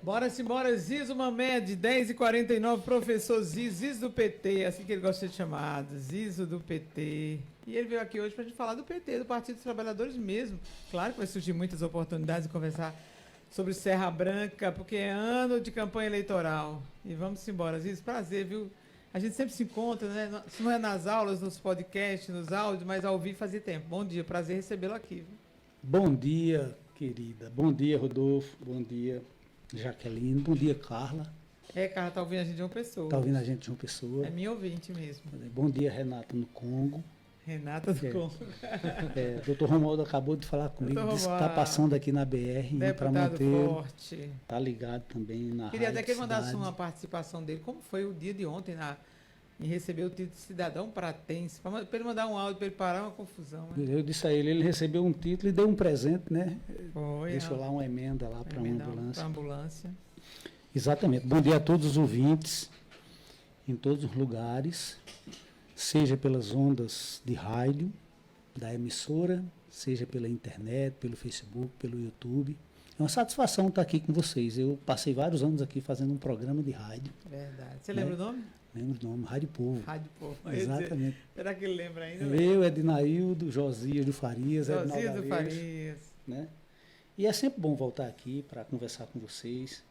Bora simbora, Zizo Mamed, 10h49, professor Zizo do PT, assim que ele gosta de ser chamado, Zizo do PT. E ele veio aqui hoje para a gente falar do PT, do Partido dos Trabalhadores mesmo. Claro que vai surgir muitas oportunidades de conversar sobre Serra Branca, porque é ano de campanha eleitoral. E vamos embora, Zizo, prazer, viu? A gente sempre se encontra, né? Se não é nas aulas, nos podcasts, nos áudios, mas ao vivo fazia tempo. Bom dia, prazer recebê-lo aqui, viu? Bom dia, querida. Bom dia, Rodolfo. Bom dia, Jaqueline. Bom dia, Carla. Carla, tá ouvindo a gente de uma pessoa. Tá ouvindo a gente de uma pessoa. É minha ouvinte mesmo. Bom dia, Renata no Congo. Renata do Congo. Doutor Romualdo acabou de falar comigo, disse que está passando aqui na BR para manter. Forte. Tá ligado também na Queria até que ele mandasse uma participação dele. Como foi o dia de ontem em receber o título de cidadão pratense? Para ele mandar um áudio para ele parar uma confusão. Né? Eu disse a ele recebeu um título e deu um presente, né? Foi. Deixou lá uma emenda lá para uma ambulância. Para ambulância. Exatamente. Bom dia a todos os ouvintes, em todos os lugares, seja pelas ondas de rádio da emissora, seja pela internet, pelo Facebook, pelo YouTube. É uma satisfação estar aqui com vocês. Eu passei vários anos aqui fazendo um programa de rádio. Verdade. Você lembra o nome? Lembro o nome, Rádio Povo. Rádio Povo. Exatamente. Será que ele lembra ainda? Eu, Ednaildo, Josias do Farias, Josias do Farias. Né? E é sempre bom voltar aqui para conversar com vocês,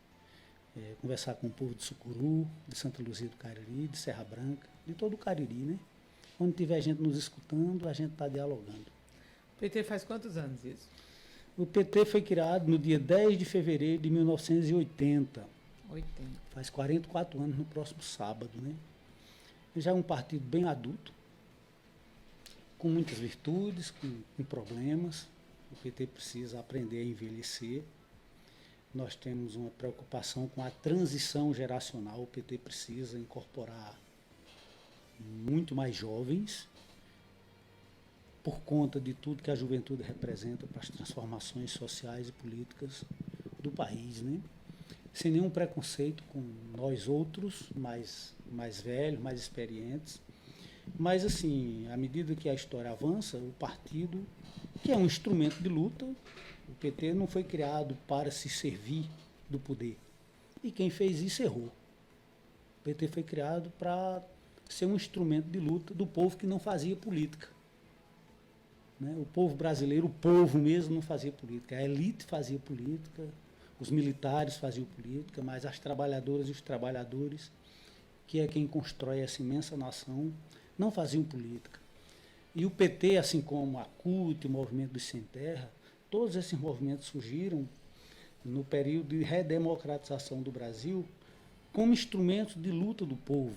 conversar com o povo de Sucuru, de Santa Luzia do Cariri, de Serra Branca, de todo o Cariri, né? Onde tiver gente nos escutando, a gente está dialogando. O PT faz quantos anos isso? O PT foi criado no dia 10 de fevereiro de 1980. 80. Faz 44 anos no próximo sábado, né? Já é um partido bem adulto, com muitas virtudes, com problemas. O PT precisa aprender a envelhecer. Nós temos uma preocupação com a transição geracional. O PT precisa incorporar muito mais jovens, por conta de tudo que a juventude representa para as transformações sociais e políticas do país, né? Sem nenhum preconceito com nós outros, mais velhos, mais experientes. Mas, assim, à medida que a história avança, o partido, que é um instrumento de luta, o PT não foi criado para se servir do poder. E quem fez isso errou. O PT foi criado para ser um instrumento de luta do povo que não fazia política. Né? O povo brasileiro, o povo mesmo, não fazia política. A elite fazia política, os militares faziam política, mas as trabalhadoras e os trabalhadores, que é quem constrói essa imensa nação, não faziam política. E o PT, assim como a CUT, o Movimento dos Sem Terra, todos esses movimentos surgiram no período de redemocratização do Brasil como instrumentos de luta do povo.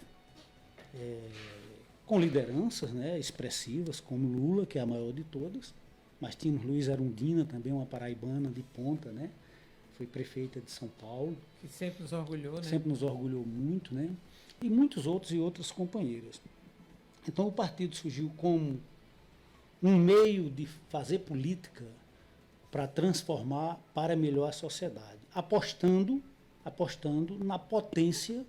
Com lideranças, né, expressivas, como Lula, que é a maior de todas, mas tínhamos Luiz Erundina, também uma paraibana de ponta, né, foi prefeita de São Paulo. Que sempre nos orgulhou, né? Sempre nos orgulhou muito, né, e muitos outros e outras companheiras. Então o partido surgiu como um meio de fazer política para transformar para melhor a sociedade, apostando na potência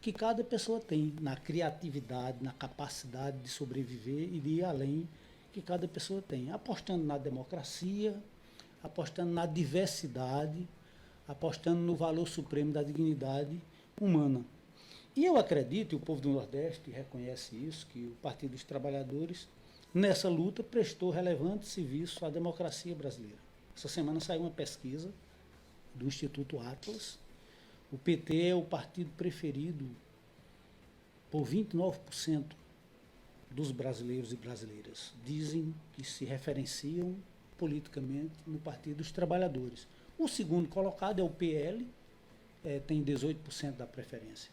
que cada pessoa tem, na criatividade, na capacidade de sobreviver e de ir além que cada pessoa tem, apostando na democracia, apostando na diversidade, apostando no valor supremo da dignidade humana. E eu acredito, e o povo do Nordeste reconhece isso, que o Partido dos Trabalhadores, nessa luta, prestou relevante serviço à democracia brasileira. Essa semana saiu uma pesquisa do Instituto Atlas. O PT é o partido preferido por 29% dos brasileiros e brasileiras. Dizem que se referenciam politicamente no Partido dos Trabalhadores. O segundo colocado é o PL, tem 18% da preferência.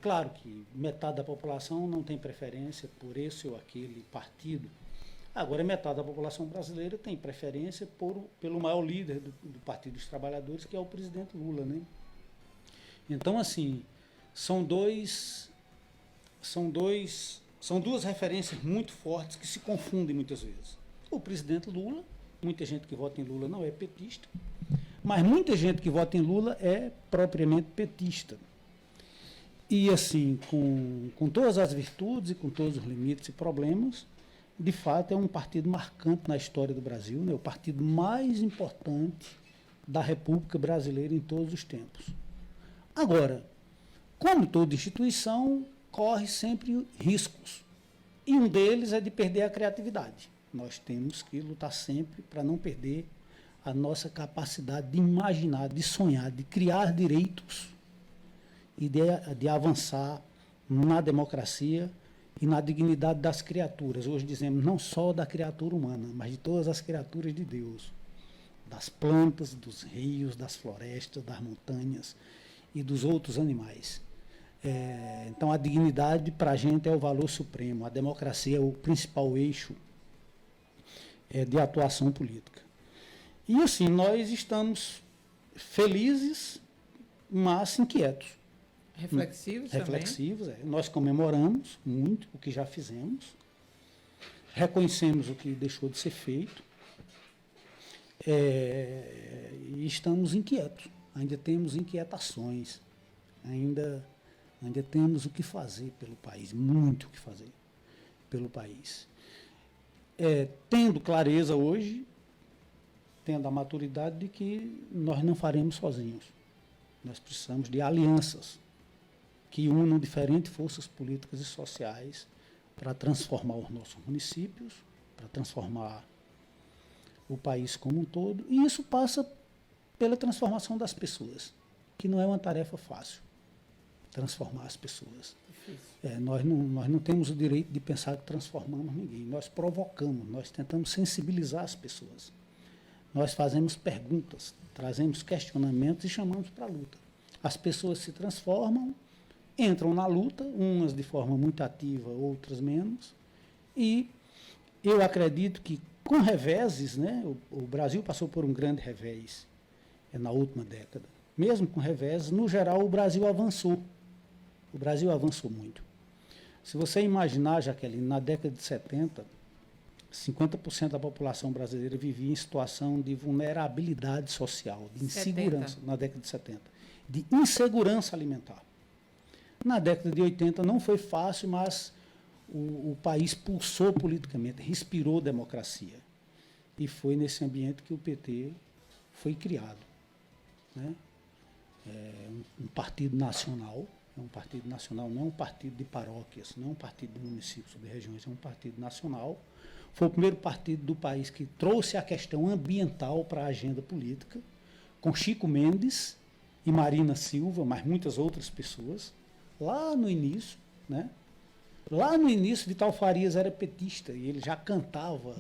Claro que metade da população não tem preferência por esse ou aquele partido. Agora, metade da população brasileira tem preferência pelo maior líder do Partido dos Trabalhadores, que é o presidente Lula, né? Então, assim, são duas referências muito fortes que se confundem muitas vezes. O presidente Lula, muita gente que vota em Lula não é petista, mas muita gente que vota em Lula é propriamente petista. E, assim, com todas as virtudes e com todos os limites e problemas, de fato é um partido marcante na história do Brasil, né? O partido mais importante da República Brasileira em todos os tempos. Agora, como toda instituição, corre sempre riscos. E um deles é de perder a criatividade. Nós temos que lutar sempre para não perder a nossa capacidade de imaginar, de sonhar, de criar direitos e de avançar na democracia e na dignidade das criaturas. Hoje dizemos não só da criatura humana, mas de todas as criaturas de Deus. Das plantas, dos rios, das florestas, das montanhas e dos outros animais. Então, a dignidade para a gente é o valor supremo. A democracia é o principal eixo de atuação política. E, assim, nós estamos felizes, mas inquietos. Reflexivos também? Reflexivos, Nós comemoramos muito o que já fizemos, reconhecemos o que deixou de ser feito, e estamos inquietos. Ainda temos inquietações, ainda temos o que fazer pelo país, muito o que fazer pelo país. Tendo clareza hoje, tendo a maturidade de que nós não faremos sozinhos. Nós precisamos de alianças que unam diferentes forças políticas e sociais para transformar os nossos municípios, para transformar o país como um todo. E isso passa pela transformação das pessoas, que não é uma tarefa fácil. Transformar as pessoas. Nós não temos o direito de pensar que transformamos ninguém. Nós provocamos, nós tentamos sensibilizar as pessoas. Nós fazemos perguntas, trazemos questionamentos e chamamos para a luta. As pessoas se transformam, entram na luta, umas de forma muito ativa, outras menos. E eu acredito que com reveses, né, o Brasil passou por um grande revés na última década. Mesmo com reveses, no geral, o Brasil avançou. O Brasil avançou muito. Se você imaginar, Jaqueline, na década de 70, 50% da população brasileira vivia em situação de vulnerabilidade social, de insegurança, na década de 70, de insegurança alimentar. Na década de 80 não foi fácil, mas o país pulsou politicamente, respirou democracia. E foi nesse ambiente que o PT foi criado. Né? Um partido nacional, não é um partido de paróquias, não é um partido de municípios ou de regiões, é um partido nacional. Foi o primeiro partido do país que trouxe a questão ambiental para a agenda política, com Chico Mendes e Marina Silva, mas muitas outras pessoas. Lá no início, né? Lá no início, Vital Farias era petista e ele já cantava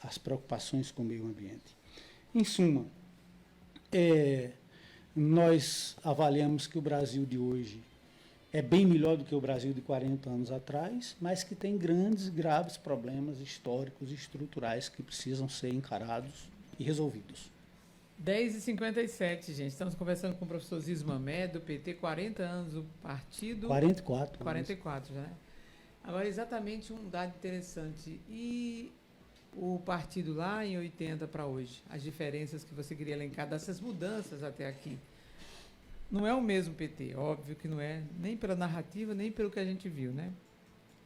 as preocupações com o meio ambiente. Em suma, nós avaliamos que o Brasil de hoje é bem melhor do que o Brasil de 40 anos atrás, mas que tem grandes e graves problemas históricos e estruturais que precisam ser encarados e resolvidos. 10h57, gente. Estamos conversando com o professor Zizo Mamé, do PT, 40 anos, o partido... 44. 44 já, né? Agora, exatamente um dado interessante. E o partido lá em 80 para hoje? As diferenças que você queria elencar dessas mudanças até aqui. Não é o mesmo PT, óbvio que não é, nem pela narrativa, nem pelo que a gente viu, né?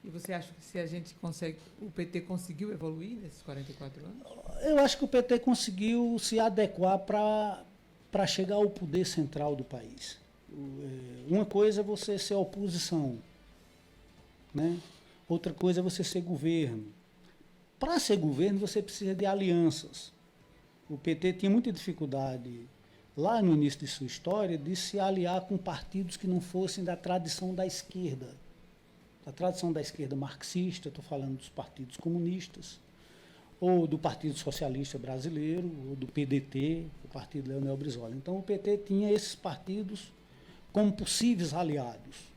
E você acha que se a gente consegue, o PT conseguiu evoluir nesses 44 anos? Eu acho que o PT conseguiu se adequar para chegar ao poder central do país. Uma coisa é você ser oposição, né? Outra coisa é você ser governo. Para ser governo, você precisa de alianças. O PT tinha muita dificuldade, lá no início de sua história, de se aliar com partidos que não fossem da tradição da esquerda. Da tradição da esquerda marxista, estou falando dos partidos comunistas, ou do Partido Socialista Brasileiro, ou do PDT, o Partido Leonel Brizola. Então, o PT tinha esses partidos como possíveis aliados.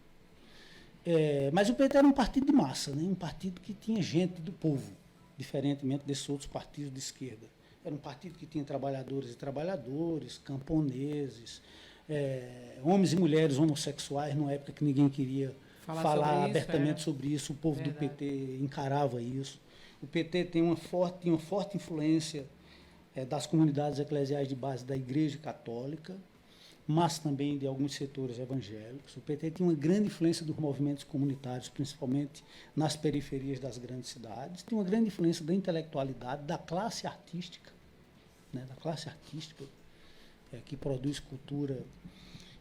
Mas o PT era um partido de massa, né? Um partido que tinha gente do povo, diferentemente desses outros partidos de esquerda. Era um partido que tinha trabalhadoras e trabalhadores, camponeses, homens e mulheres homossexuais, numa época que ninguém queria falar abertamente sobre isso, o povo do PT encarava isso. O PT tinha uma forte influência das comunidades eclesiais de base da Igreja Católica, mas também de alguns setores evangélicos. O PT tinha uma grande influência dos movimentos comunitários, principalmente nas periferias das grandes cidades. Tinha uma grande influência da intelectualidade, da classe artística, né, que produz cultura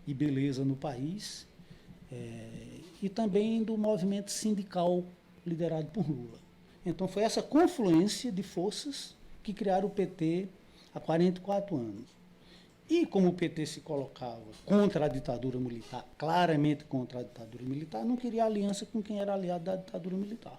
e beleza no país, e também do movimento sindical liderado por Lula. Então, foi essa confluência de forças que criaram o PT há 44 anos. E como o PT se colocava contra a ditadura militar, claramente contra a ditadura militar, não queria aliança com quem era aliado da ditadura militar.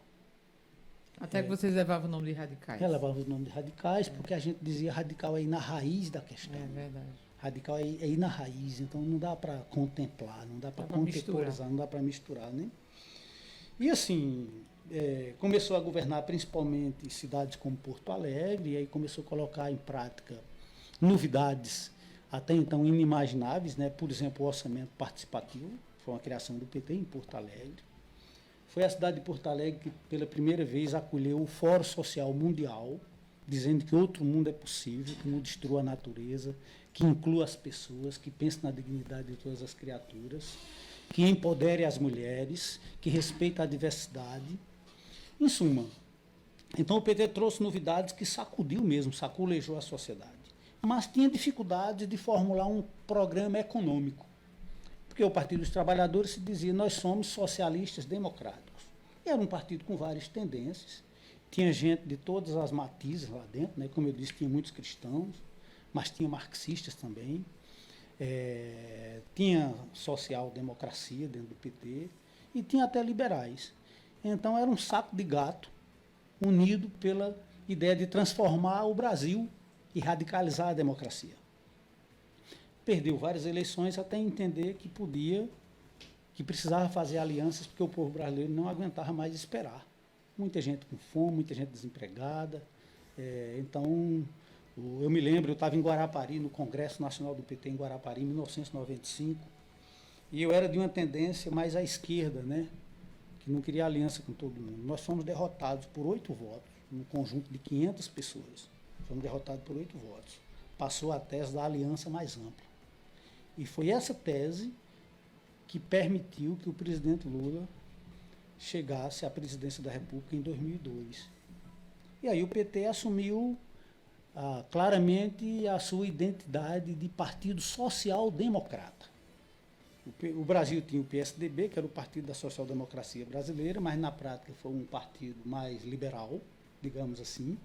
Até que vocês levavam o nome de radicais. Levava o nome de radicais, porque a gente dizia radical é ir na raiz da questão. É verdade. Radical é ir na raiz, então não dá para contemplar, não dá para contemporizar, não dá para misturar, né? E assim, começou a governar principalmente cidades como Porto Alegre, e aí começou a colocar em prática novidades até então inimagináveis, né? Por exemplo, o orçamento participativo, foi uma criação do PT em Porto Alegre. Foi a cidade de Porto Alegre que, pela primeira vez, acolheu o Fórum Social Mundial, dizendo que outro mundo é possível, que não destrua a natureza, que inclua as pessoas, que pense na dignidade de todas as criaturas, que empodere as mulheres, que respeite a diversidade. Em suma, então o PT trouxe novidades que sacudiu mesmo, saculejou a sociedade. Mas tinha dificuldade de formular um programa econômico, porque o Partido dos Trabalhadores se dizia, nós somos socialistas democráticos. E era um partido com várias tendências, tinha gente de todas as matizes lá dentro, né? Como eu disse, tinha muitos cristãos, mas tinha marxistas também, tinha social-democracia dentro do PT, e tinha até liberais. Então era um saco de gato, unido pela ideia de transformar o Brasil e radicalizar a democracia. Perdeu várias eleições até entender que precisava fazer alianças, porque o povo brasileiro não aguentava mais esperar. Muita gente com fome, muita gente desempregada. Então, eu me lembro, eu estava em Guarapari, no Congresso Nacional do PT em Guarapari, em 1995, e eu era de uma tendência mais à esquerda, né, que não queria aliança com todo mundo. Nós fomos derrotados por 8 votos, num conjunto de 500 pessoas. Fomos derrotados por 8 votos. Passou a tese da aliança mais ampla. E foi essa tese que permitiu que o presidente Lula chegasse à presidência da República em 2002. E aí o PT assumiu claramente a sua identidade de partido social-democrata. O Brasil tinha o PSDB, que era o Partido da Social-Democracia Brasileira, mas na prática foi um partido mais liberal, digamos assim.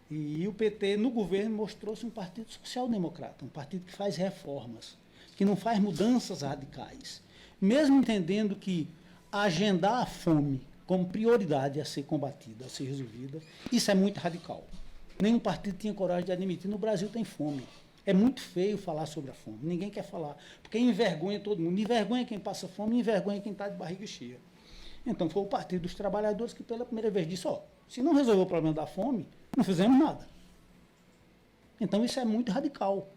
E o PT, no governo, mostrou-se um partido social-democrata, um partido que faz reformas, que não faz mudanças radicais. Mesmo entendendo que agendar a fome como prioridade a ser combatida, a ser resolvida, isso é muito radical. Nenhum partido tinha coragem de admitir. No Brasil tem fome. É muito feio falar sobre a fome. Ninguém quer falar, porque envergonha todo mundo. Envergonha quem passa fome, envergonha quem está de barriga cheia. Então foi o Partido dos Trabalhadores que pela primeira vez disse, se não resolver o problema da fome, não fizemos nada. Então isso é muito radical,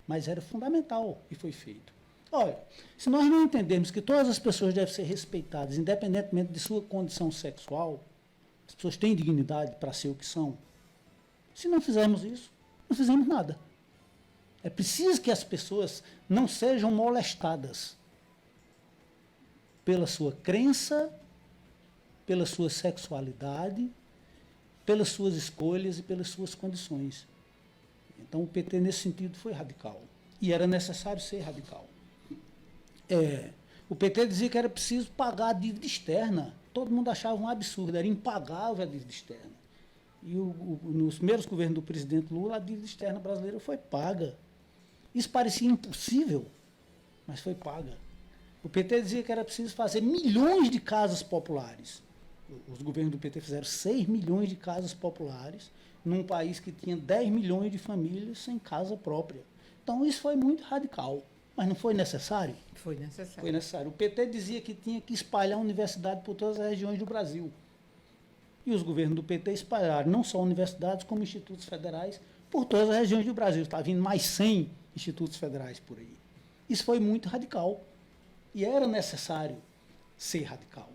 mas era fundamental e foi feito. Olha, se nós não entendermos que todas as pessoas devem ser respeitadas, independentemente de sua condição sexual, as pessoas têm dignidade para ser o que são, se não fizermos isso, não fizemos nada. É preciso que as pessoas não sejam molestadas pela sua crença, pela sua sexualidade, pelas suas escolhas e pelas suas condições. Então o PT nesse sentido foi radical. E era necessário ser radical. O PT dizia que era preciso pagar a dívida externa. Todo mundo achava um absurdo, era impagável a dívida externa. E nos primeiros governos do presidente Lula, a dívida externa brasileira foi paga. Isso parecia impossível, mas foi paga. O PT dizia que era preciso fazer milhões de casas populares. Os governos do PT fizeram 6 milhões de casas populares num país que tinha 10 milhões de famílias sem casa própria. Então isso foi muito radical, mas não foi necessário? Foi necessário. Foi necessário. O PT dizia que tinha que espalhar a universidade por todas as regiões do Brasil. E os governos do PT espalharam não só universidades, como institutos federais por todas as regiões do Brasil. Está vindo mais 100 institutos federais por aí. Isso foi muito radical. E era necessário ser radical.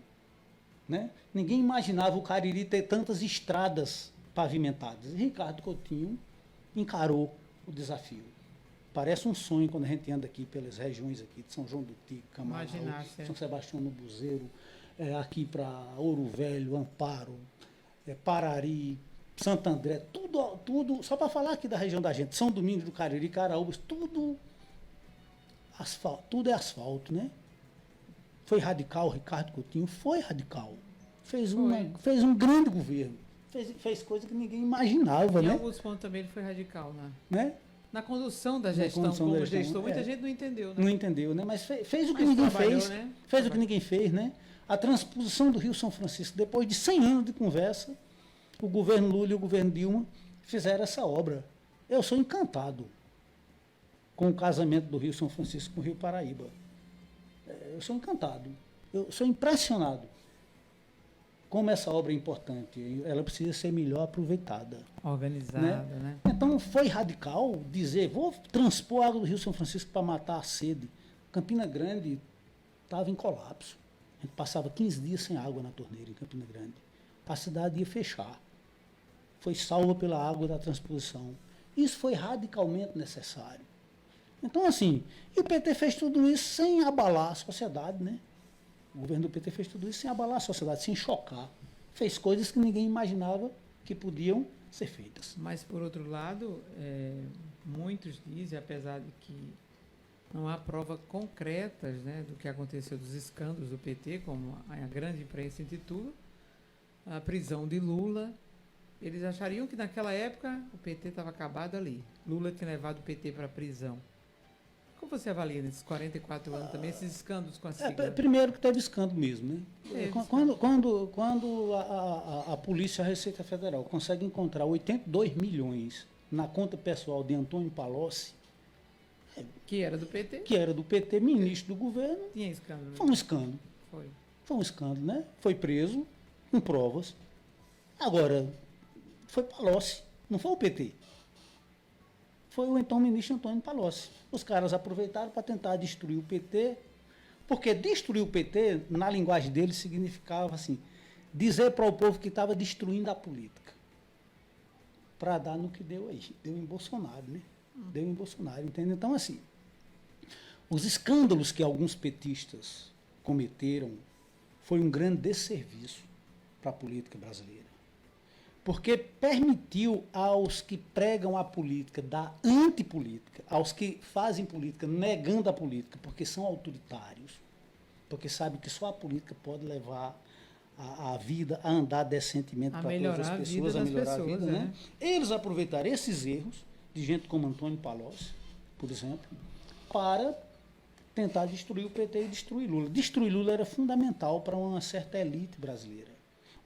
Né? Ninguém imaginava o Cariri ter tantas estradas pavimentadas. E Ricardo Coutinho encarou o desafio. parece um sonho quando a gente anda aqui pelas regiões aqui de São João do Tico, Camaraú, Imaginasse, São Sebastião do Buzeiro, aqui para Ouro Velho, Amparo, Parari, Santo André, tudo, só para falar aqui da região da gente, São Domingos do Cariri, Caraúbas, tudo é asfalto, né? Foi radical, Ricardo Coutinho foi radical. Fez um grande governo. Fez coisa que ninguém imaginava, Em né? alguns pontos também ele foi radical, Né? na condução da gestão, como gestor. Muita gente não entendeu, né? Não entendeu, né? Mas fez o que Mas ninguém trabalhou, fez. né? Fez o que ninguém fez, né? A transposição do Rio São Francisco, depois de 100 anos de conversa, o governo Lula e o governo Dilma fizeram essa obra. Eu sou encantado com o casamento do Rio São Francisco com o Rio Paraíba. Eu sou encantado. Eu sou impressionado como essa obra é importante. Ela precisa ser melhor aproveitada. Organizada, né? Então foi radical dizer, vou transpor a água do Rio São Francisco para matar a sede. Campina Grande estava em colapso. A gente passava 15 dias sem água na torneira em Campina Grande. A cidade ia fechar. Foi salva pela água da transposição. Isso foi radicalmente necessário. Então, assim, e o PT fez tudo isso sem abalar a sociedade, né? O governo do PT fez tudo isso sem abalar a sociedade, sem chocar. Fez coisas que ninguém imaginava que podiam ser feitas. Mas, por outro lado, muitos dizem, apesar de que não há provas concretas, né, do que aconteceu, dos escândalos do PT, como a grande imprensa intitula, a prisão de Lula, eles achariam que naquela época o PT estava acabado ali. Lula tinha levado o PT para a prisão. Como você avalia nesses 44 anos também esses escândalos com a sigla? Primeiro que teve escândalo mesmo, né? Quando a Polícia, a Receita Federal, consegue encontrar 82 milhões na conta pessoal de Antônio Palocci, que era do PT? Que era do PT, ministro do governo. Tinha escândalo. Foi um escândalo. Foi um escândalo, né? Foi preso com provas. Agora, foi Palocci, não foi o PT. Foi o então ministro Antônio Palocci. Os caras aproveitaram para tentar destruir o PT, porque destruir o PT, na linguagem deles, significava assim, dizer para o povo que estava destruindo a política. Para dar no que deu aí. Deu em Bolsonaro, né? Deu em Bolsonaro, entende? Então, assim, os escândalos que alguns petistas cometeram foi um grande desserviço para a política brasileira. Porque permitiu aos que pregam a política da antipolítica, aos que fazem política negando a política, porque são autoritários, porque sabem que só a política pode levar a vida a andar decentemente para todas as pessoas, a melhorar a vida, né? Eles aproveitaram esses erros de gente como Antônio Palocci, por exemplo, para tentar destruir o PT e destruir Lula. Destruir Lula era fundamental para uma certa elite brasileira.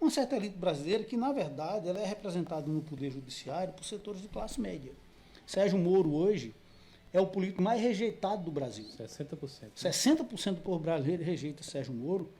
Uma certa elite brasileira que, na verdade, ela é representada no Poder Judiciário por setores de classe média. Sérgio Moro, hoje, é o político mais rejeitado do Brasil. 60%. 60% do povo brasileiro rejeita Sérgio Moro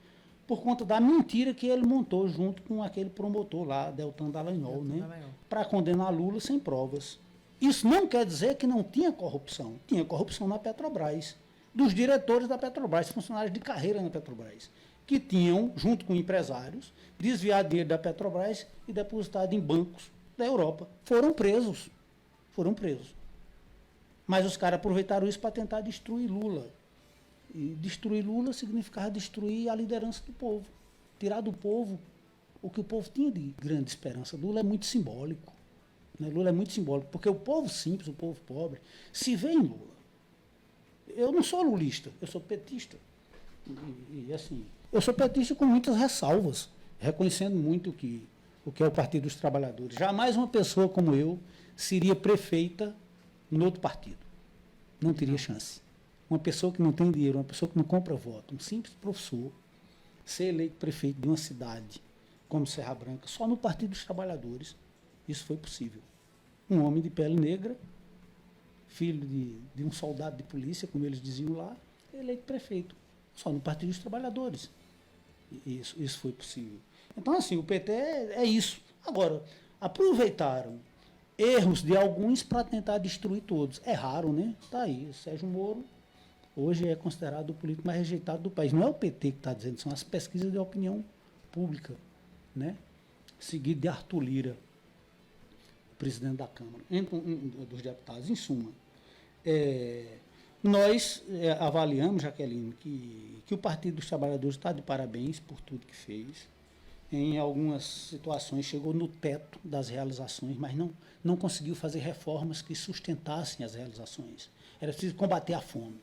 por conta da mentira que ele montou junto com aquele promotor lá, Deltan Dallagnol, né? Para condenar Lula sem provas. Isso não quer dizer que não tinha corrupção. Tinha corrupção na Petrobras, dos diretores da Petrobras, funcionários de carreira na Petrobras, que tinham, junto com empresários, desviado dinheiro da Petrobras e depositado em bancos da Europa. Foram presos. Foram presos. Mas os caras aproveitaram isso para tentar destruir Lula. E destruir Lula significava destruir a liderança do povo. Tirar do povo o que o povo tinha de grande esperança. Lula é muito simbólico. Né? Lula é muito simbólico, porque o povo simples, o povo pobre, se vê em Lula. Eu não sou lulista, eu sou petista. E assim, eu sou petista com muitas ressalvas, reconhecendo muito o que é o Partido dos Trabalhadores. Jamais uma pessoa como eu seria prefeita em outro partido. Não teria chance. Uma pessoa que não tem dinheiro, uma pessoa que não compra voto, um simples professor, ser eleito prefeito de uma cidade como Serra Branca, só no Partido dos Trabalhadores, isso foi possível. Um homem de pele negra, filho de um soldado de polícia, como eles diziam lá, eleito prefeito, só no Partido dos Trabalhadores. Isso foi possível. Então, assim, o PT é isso. Agora, aproveitaram erros de alguns para tentar destruir todos. Erraram, né? Está aí. O Sérgio Moro hoje é considerado o político mais rejeitado do país. Não é o PT que está dizendo, são as pesquisas de opinião pública, né? Seguido de Arthur Lira, presidente da Câmara, dos deputados. Em suma, Nós avaliamos, Jaqueline, que o Partido dos Trabalhadores está de parabéns por tudo que fez. Em algumas situações chegou no teto das realizações, mas não conseguiu fazer reformas que sustentassem as realizações. Era preciso combater a fome,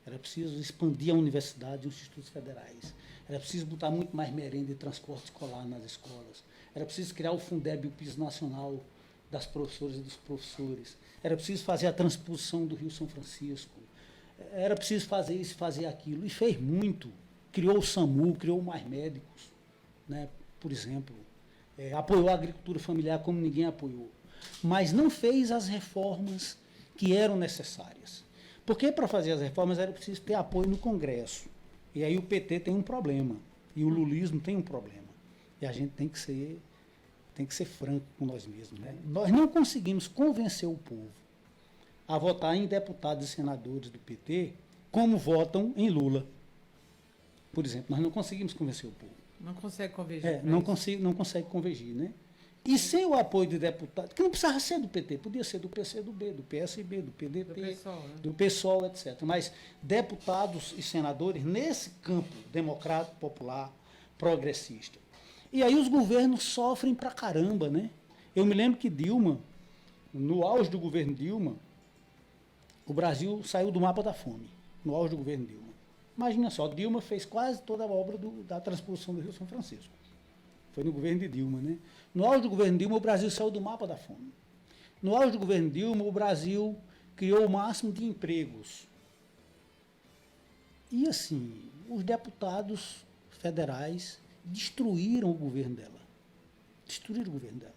era preciso expandir a universidade e os institutos federais, era preciso botar muito mais merenda e transporte escolar nas escolas, era preciso criar o Fundeb, o piso nacional das professoras e dos professores, era preciso fazer a transposição do Rio São Francisco, era preciso fazer isso, fazer aquilo, e fez muito. Criou o SAMU, criou mais médicos, né? Por exemplo, apoiou a agricultura familiar como ninguém apoiou, mas não fez as reformas que eram necessárias. Porque para fazer as reformas era preciso ter apoio no Congresso. E aí o PT tem um problema, e o lulismo tem um problema. E a gente tem que ser franco com nós mesmos. Né? Nós não conseguimos convencer o povo a votar em deputados e senadores do PT como votam em Lula. Por exemplo, nós não conseguimos convencer o povo. Não consegue convergir. Não consegue convergir, né? E sem o apoio de deputados, que não precisava ser do PT, podia ser do PCdoB, do PSB, do PDT, do PSOL, etc. Mas deputados e senadores nesse campo democrático, popular, progressista. E aí os governos sofrem pra caramba, né? Eu me lembro que Dilma, no auge do governo Dilma, o Brasil saiu do mapa da fome, no auge do governo Dilma. Imagina só, Dilma fez quase toda a obra da transposição do Rio São Francisco. Foi no governo de Dilma, né? No auge do governo Dilma, o Brasil saiu do mapa da fome. No auge do governo Dilma, o Brasil criou o máximo de empregos. E, assim, os deputados federais destruíram o governo dela. Destruíram o governo dela.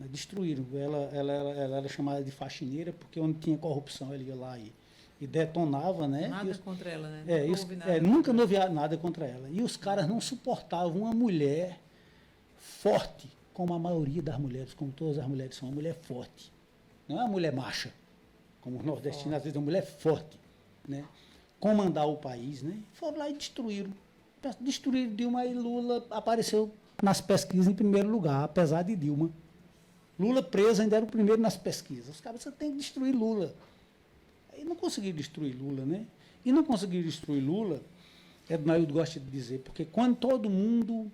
Destruíram. Ela era chamada de faxineira, porque onde tinha corrupção, ela ia lá e detonava, né? Nada contra ela, né? Nunca houve nada contra ela. E os caras não suportavam uma mulher forte, como a maioria das mulheres, como todas as mulheres são, uma mulher forte. Não é uma mulher macha, como os nordestinos, às vezes, é uma mulher forte, né? Comandar o país, né? Foram lá e destruíram. Destruíram Dilma e Lula apareceu nas pesquisas em primeiro lugar, apesar de Dilma. Lula preso ainda era o primeiro nas pesquisas. Os caras, você tem que destruir Lula. E não conseguiram destruir Lula, né? E não conseguiram destruir Lula, Ednaildo gosta de dizer, porque quando todo mundo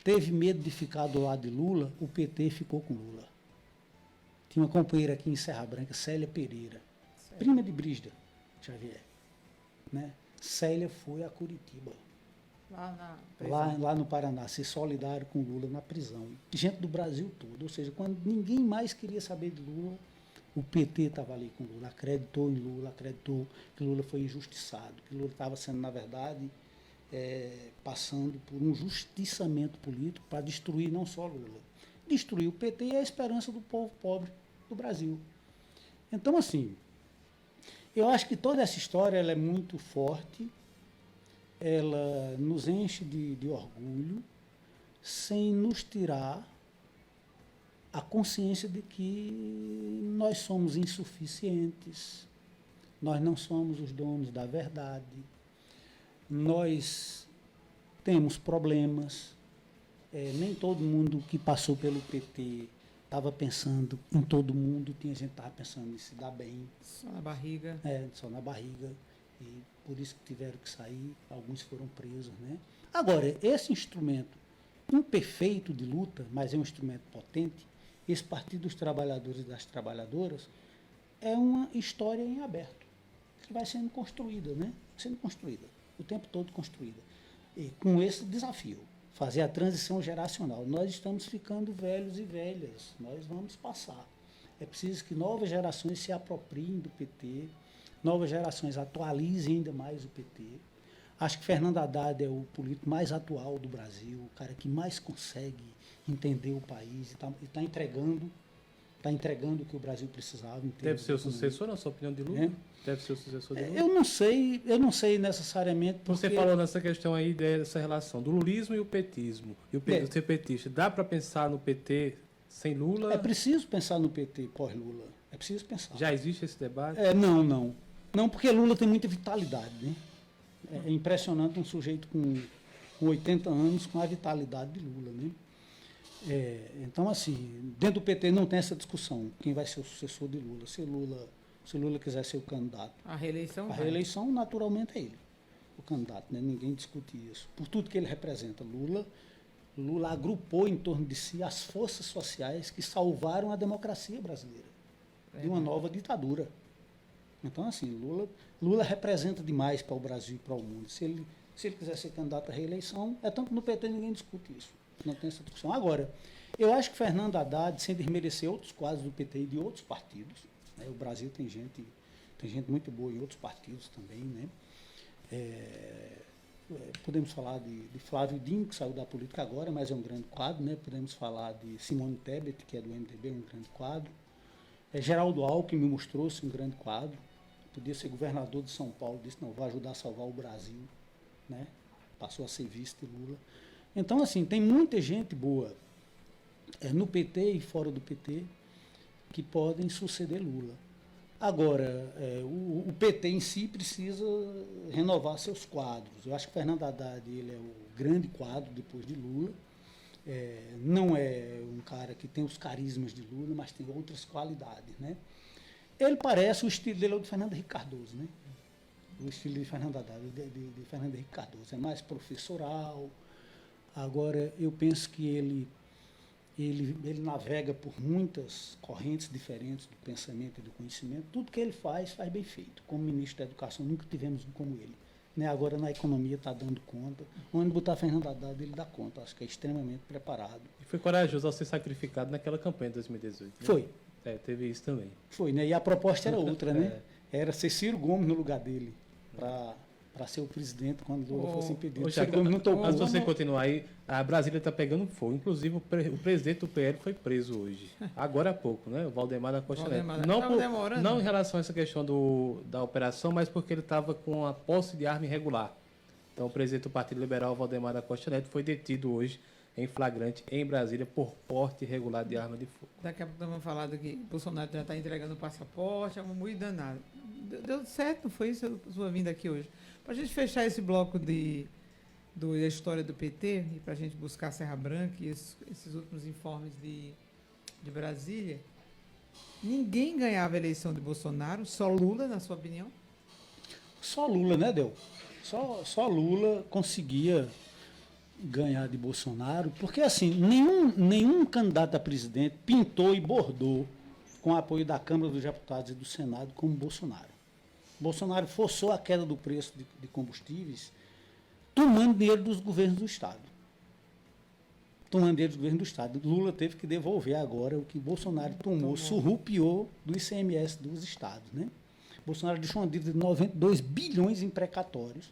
teve medo de ficar do lado de Lula, o PT ficou com Lula. Tinha uma companheira aqui em Serra Branca, Célia Pereira, prima de Brígida Xavier. Né? Célia foi a Curitiba, lá no Paraná, ser solidário com Lula na prisão. Gente do Brasil todo, ou seja, quando ninguém mais queria saber de Lula, o PT estava ali com Lula, acreditou em Lula, acreditou que Lula foi injustiçado, que Lula estava sendo, na verdade, passando por um justiçamento político para destruir não só Lula, destruir o PT e a esperança do povo pobre do Brasil. Então, assim, eu acho que toda essa história ela é muito forte, ela nos enche de orgulho, sem nos tirar a consciência de que nós somos insuficientes, nós não somos os donos da verdade, nós temos problemas, nem todo mundo que passou pelo PT estava pensando em todo mundo, tinha gente que estava pensando em se dar bem. Só na barriga. Só na barriga, e por isso que tiveram que sair, alguns foram presos. Né? Agora, esse instrumento imperfeito de luta, mas é um instrumento potente, esse Partido dos Trabalhadores e das Trabalhadoras é uma história em aberto, que vai sendo construída, né? Sendo construída, o tempo todo construída. E com esse desafio, fazer a transição geracional. Nós estamos ficando velhos e velhas, nós vamos passar. É preciso que novas gerações se apropriem do PT, novas gerações atualizem ainda mais o PT. Acho que Fernando Haddad é o político mais atual do Brasil, o cara que mais consegue entender o país e está entregando o que o Brasil precisava. Deve ser o sucessor, na sua opinião, de Lula? Deve ser o sucessor de Lula? Eu não sei necessariamente. Porque... Você falou nessa questão aí dessa relação do lulismo e o petismo. E o ser petista, dá para pensar no PT sem Lula? É preciso pensar no PT pós-Lula. É preciso pensar. Já existe esse debate? Não. Não, porque Lula tem muita vitalidade, né? É impressionante um sujeito com 80 anos com a vitalidade de Lula, né? Então, assim, dentro do PT não tem essa discussão, quem vai ser o sucessor de Lula. Se Lula se Lula quiser ser o candidato. A reeleição A vai. reeleição, naturalmente, é ele, o candidato, né? Ninguém discute isso. Por tudo que ele representa, Lula agrupou em torno de si as forças sociais que salvaram a democracia brasileira de uma nova ditadura. Então, assim, Lula representa demais para o Brasil e para o mundo. Se ele quiser ser candidato à reeleição, é tanto no PT ninguém discute isso. Não tem essa discussão. Agora, eu acho que Fernando Haddad, sem desmerecer outros quadros do PT e de outros partidos, né? O Brasil tem gente muito boa em outros partidos também, né? Podemos falar de Flávio Dino, que saiu da política agora, mas é um grande quadro, né? Podemos falar de Simone Tebet, que é do MDB, um grande quadro. Geraldo Alckmin mostrou-se um grande quadro. Podia ser governador de São Paulo, disse, não, vou ajudar a salvar o Brasil, né? Passou a ser vice de Lula. Então, assim, tem muita gente boa no PT e fora do PT que podem suceder Lula. Agora, o PT em si precisa renovar seus quadros. Eu acho que Fernando Haddad ele é o grande quadro depois de Lula. Não é um cara que tem os carismas de Lula, mas tem outras qualidades, né? Ele parece, o estilo dele é o de Fernando Henrique Cardoso, né? O estilo de Fernando Haddad, de Fernando Henrique Cardoso. É mais professoral. Agora, eu penso que ele navega por muitas correntes diferentes do pensamento e do conhecimento. Tudo que ele faz bem feito. Como ministro da Educação, nunca tivemos um como ele. Né? Agora, na economia, está dando conta. Onde botar Fernando Haddad, ele dá conta. Acho que é extremamente preparado. E foi corajoso ao ser sacrificado naquela campanha de 2018. Né? Foi. Teve isso também. Foi, né? E a proposta era outra, né? Era ser Ciro Gomes no lugar dele, para ser o presidente quando Lula fosse impedido. Ciro Gomes não tocou. Mas se você continuar aí, a Brasília está pegando fogo. Inclusive, o presidente do PL foi preso hoje. Agora há pouco, né? O Valdemar da Costa Neto. Não em relação a essa questão da operação, mas porque ele estava com a posse de arma irregular. Então, o presidente do Partido Liberal, Valdemar da Costa Neto, foi detido hoje em flagrante em Brasília por porte irregular de arma de fogo. Daqui a pouco vamos falar do que Bolsonaro já está entregando o passaporte, é uma muito danada. Deu certo, não foi isso a sua vinda aqui hoje? Para a gente fechar esse bloco da história do PT e para a gente buscar a Serra Branca e esses últimos informes de Brasília, ninguém ganhava a eleição de Bolsonaro, só Lula, na sua opinião? Só Lula, né, Del? Só Lula conseguia ganhar de Bolsonaro, porque assim, nenhum candidato a presidente pintou e bordou com o apoio da Câmara dos Deputados e do Senado como Bolsonaro. Bolsonaro forçou a queda do preço de combustíveis tomando dinheiro dos governos do Estado. Lula teve que devolver agora o que Bolsonaro tomou, surrupiou do ICMS dos estados, né? Bolsonaro deixou uma dívida de 92 bilhões em precatórios,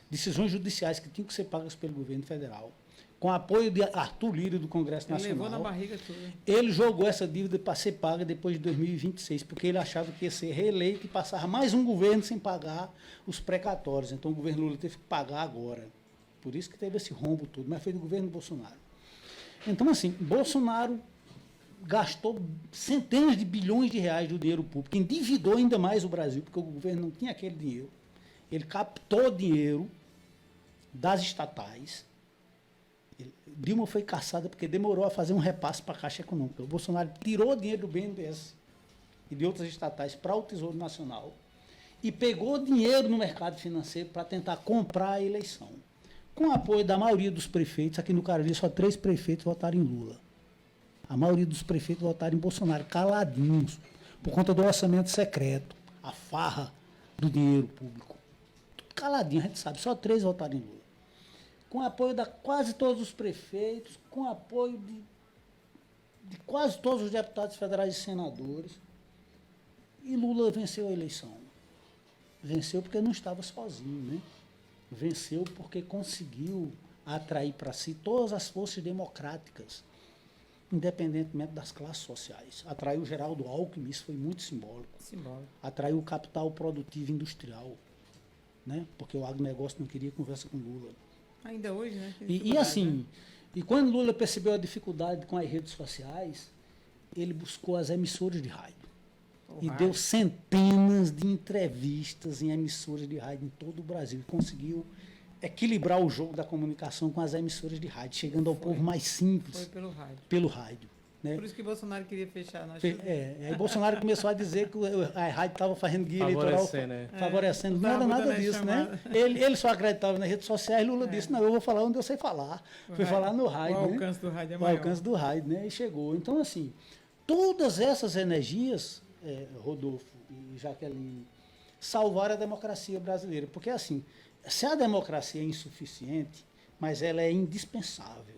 decisões judiciais que tinham que ser pagas pelo governo federal, com apoio de Arthur Lira do Congresso Nacional. Levou na barriga tudo. Ele jogou essa dívida para ser paga depois de 2026, porque ele achava que ia ser reeleito e passar mais um governo sem pagar os precatórios. Então o governo Lula teve que pagar agora. Por isso que teve esse rombo todo, mas foi do governo Bolsonaro. Então, assim, Bolsonaro gastou centenas de bilhões de reais do dinheiro público, endividou ainda mais o Brasil, porque o governo não tinha aquele dinheiro. Ele captou dinheiro das estatais. Dilma foi caçada porque demorou a fazer um repasse para a Caixa Econômica. O Bolsonaro tirou dinheiro do BNDES e de outras estatais para o Tesouro Nacional e pegou dinheiro no mercado financeiro para tentar comprar a eleição. Com o apoio da maioria dos prefeitos, aqui no Cariri só 3 prefeitos votaram em Lula. A maioria dos prefeitos votaram em Bolsonaro, caladinhos, por conta do orçamento secreto, a farra do dinheiro público. Tudo caladinho, a gente sabe, só 3 votaram em Lula. Com o apoio de quase todos os prefeitos, com o apoio de quase todos os deputados federais e senadores. E Lula venceu a eleição. Venceu porque não estava sozinho, né? Venceu porque conseguiu atrair para si todas as forças democráticas, independentemente das classes sociais. Atraiu Geraldo Alckmin, isso foi muito simbólico. Atraiu o capital produtivo industrial, né? Porque o agronegócio não queria conversa com Lula. Ainda hoje, né? E assim, né? E quando Lula percebeu a dificuldade com as redes sociais, ele buscou as emissoras de rádio. Deu centenas de entrevistas em emissoras de rádio em todo o Brasil. E conseguiu equilibrar o jogo da comunicação com as emissoras de rádio, chegando ao povo mais simples. Foi pelo rádio. Pelo rádio. Né? Por isso que Bolsonaro queria fechar. Aí Bolsonaro começou a dizer que a rádio estava fazendo guia eleitoral, favorecendo. Não era nada disso, né? Ele só acreditava nas redes sociais. Lula disse, não, eu vou falar onde eu sei falar. Foi falar no rádio. O alcance do rádio é maior. O alcance do rádio, né? E chegou. Então, assim, todas essas energias, Rodolfo e Jaqueline, salvaram a democracia brasileira. Porque, assim, se a democracia é insuficiente, mas ela é indispensável.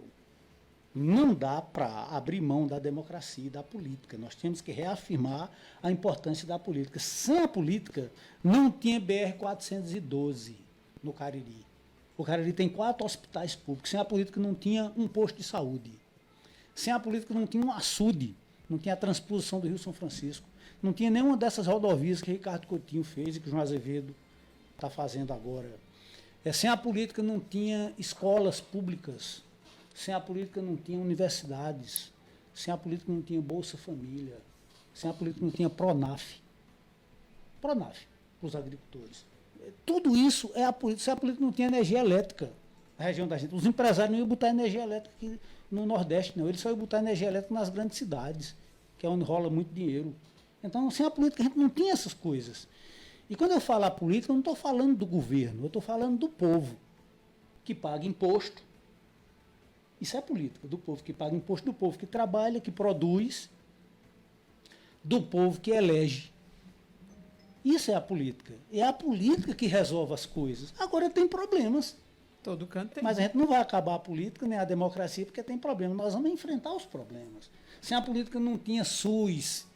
Não dá para abrir mão da democracia e da política. Nós temos que reafirmar a importância da política. Sem a política, não tinha BR-412 no Cariri. O Cariri tem 4 hospitais públicos. Sem a política, não tinha um posto de saúde. Sem a política, não tinha um açude. Não tinha a transposição do Rio São Francisco. Não tinha nenhuma dessas rodovias que Ricardo Coutinho fez e que o João Azevedo está fazendo agora. Sem a política, não tinha escolas públicas. Sem a política não tinha universidades, sem a política não tinha Bolsa Família, sem a política não tinha Pronaf para os agricultores. Tudo isso é a política. Se a política não tinha energia elétrica na região da gente, os empresários não iam botar energia elétrica aqui no Nordeste, não. Eles só iam botar energia elétrica nas grandes cidades, que é onde rola muito dinheiro. Então, sem a política, a gente não tinha essas coisas. E quando eu falo a política, eu não estou falando do governo, eu estou falando do povo, que paga imposto. Isso é política, do povo que paga imposto, do povo que trabalha, que produz, do povo que elege. Isso é a política. É a política que resolve as coisas. Agora tem problemas. Todo canto tem. Mas a gente não vai acabar a política nem a democracia porque tem problemas. Nós vamos enfrentar os problemas. Sem a política não tinha SUS.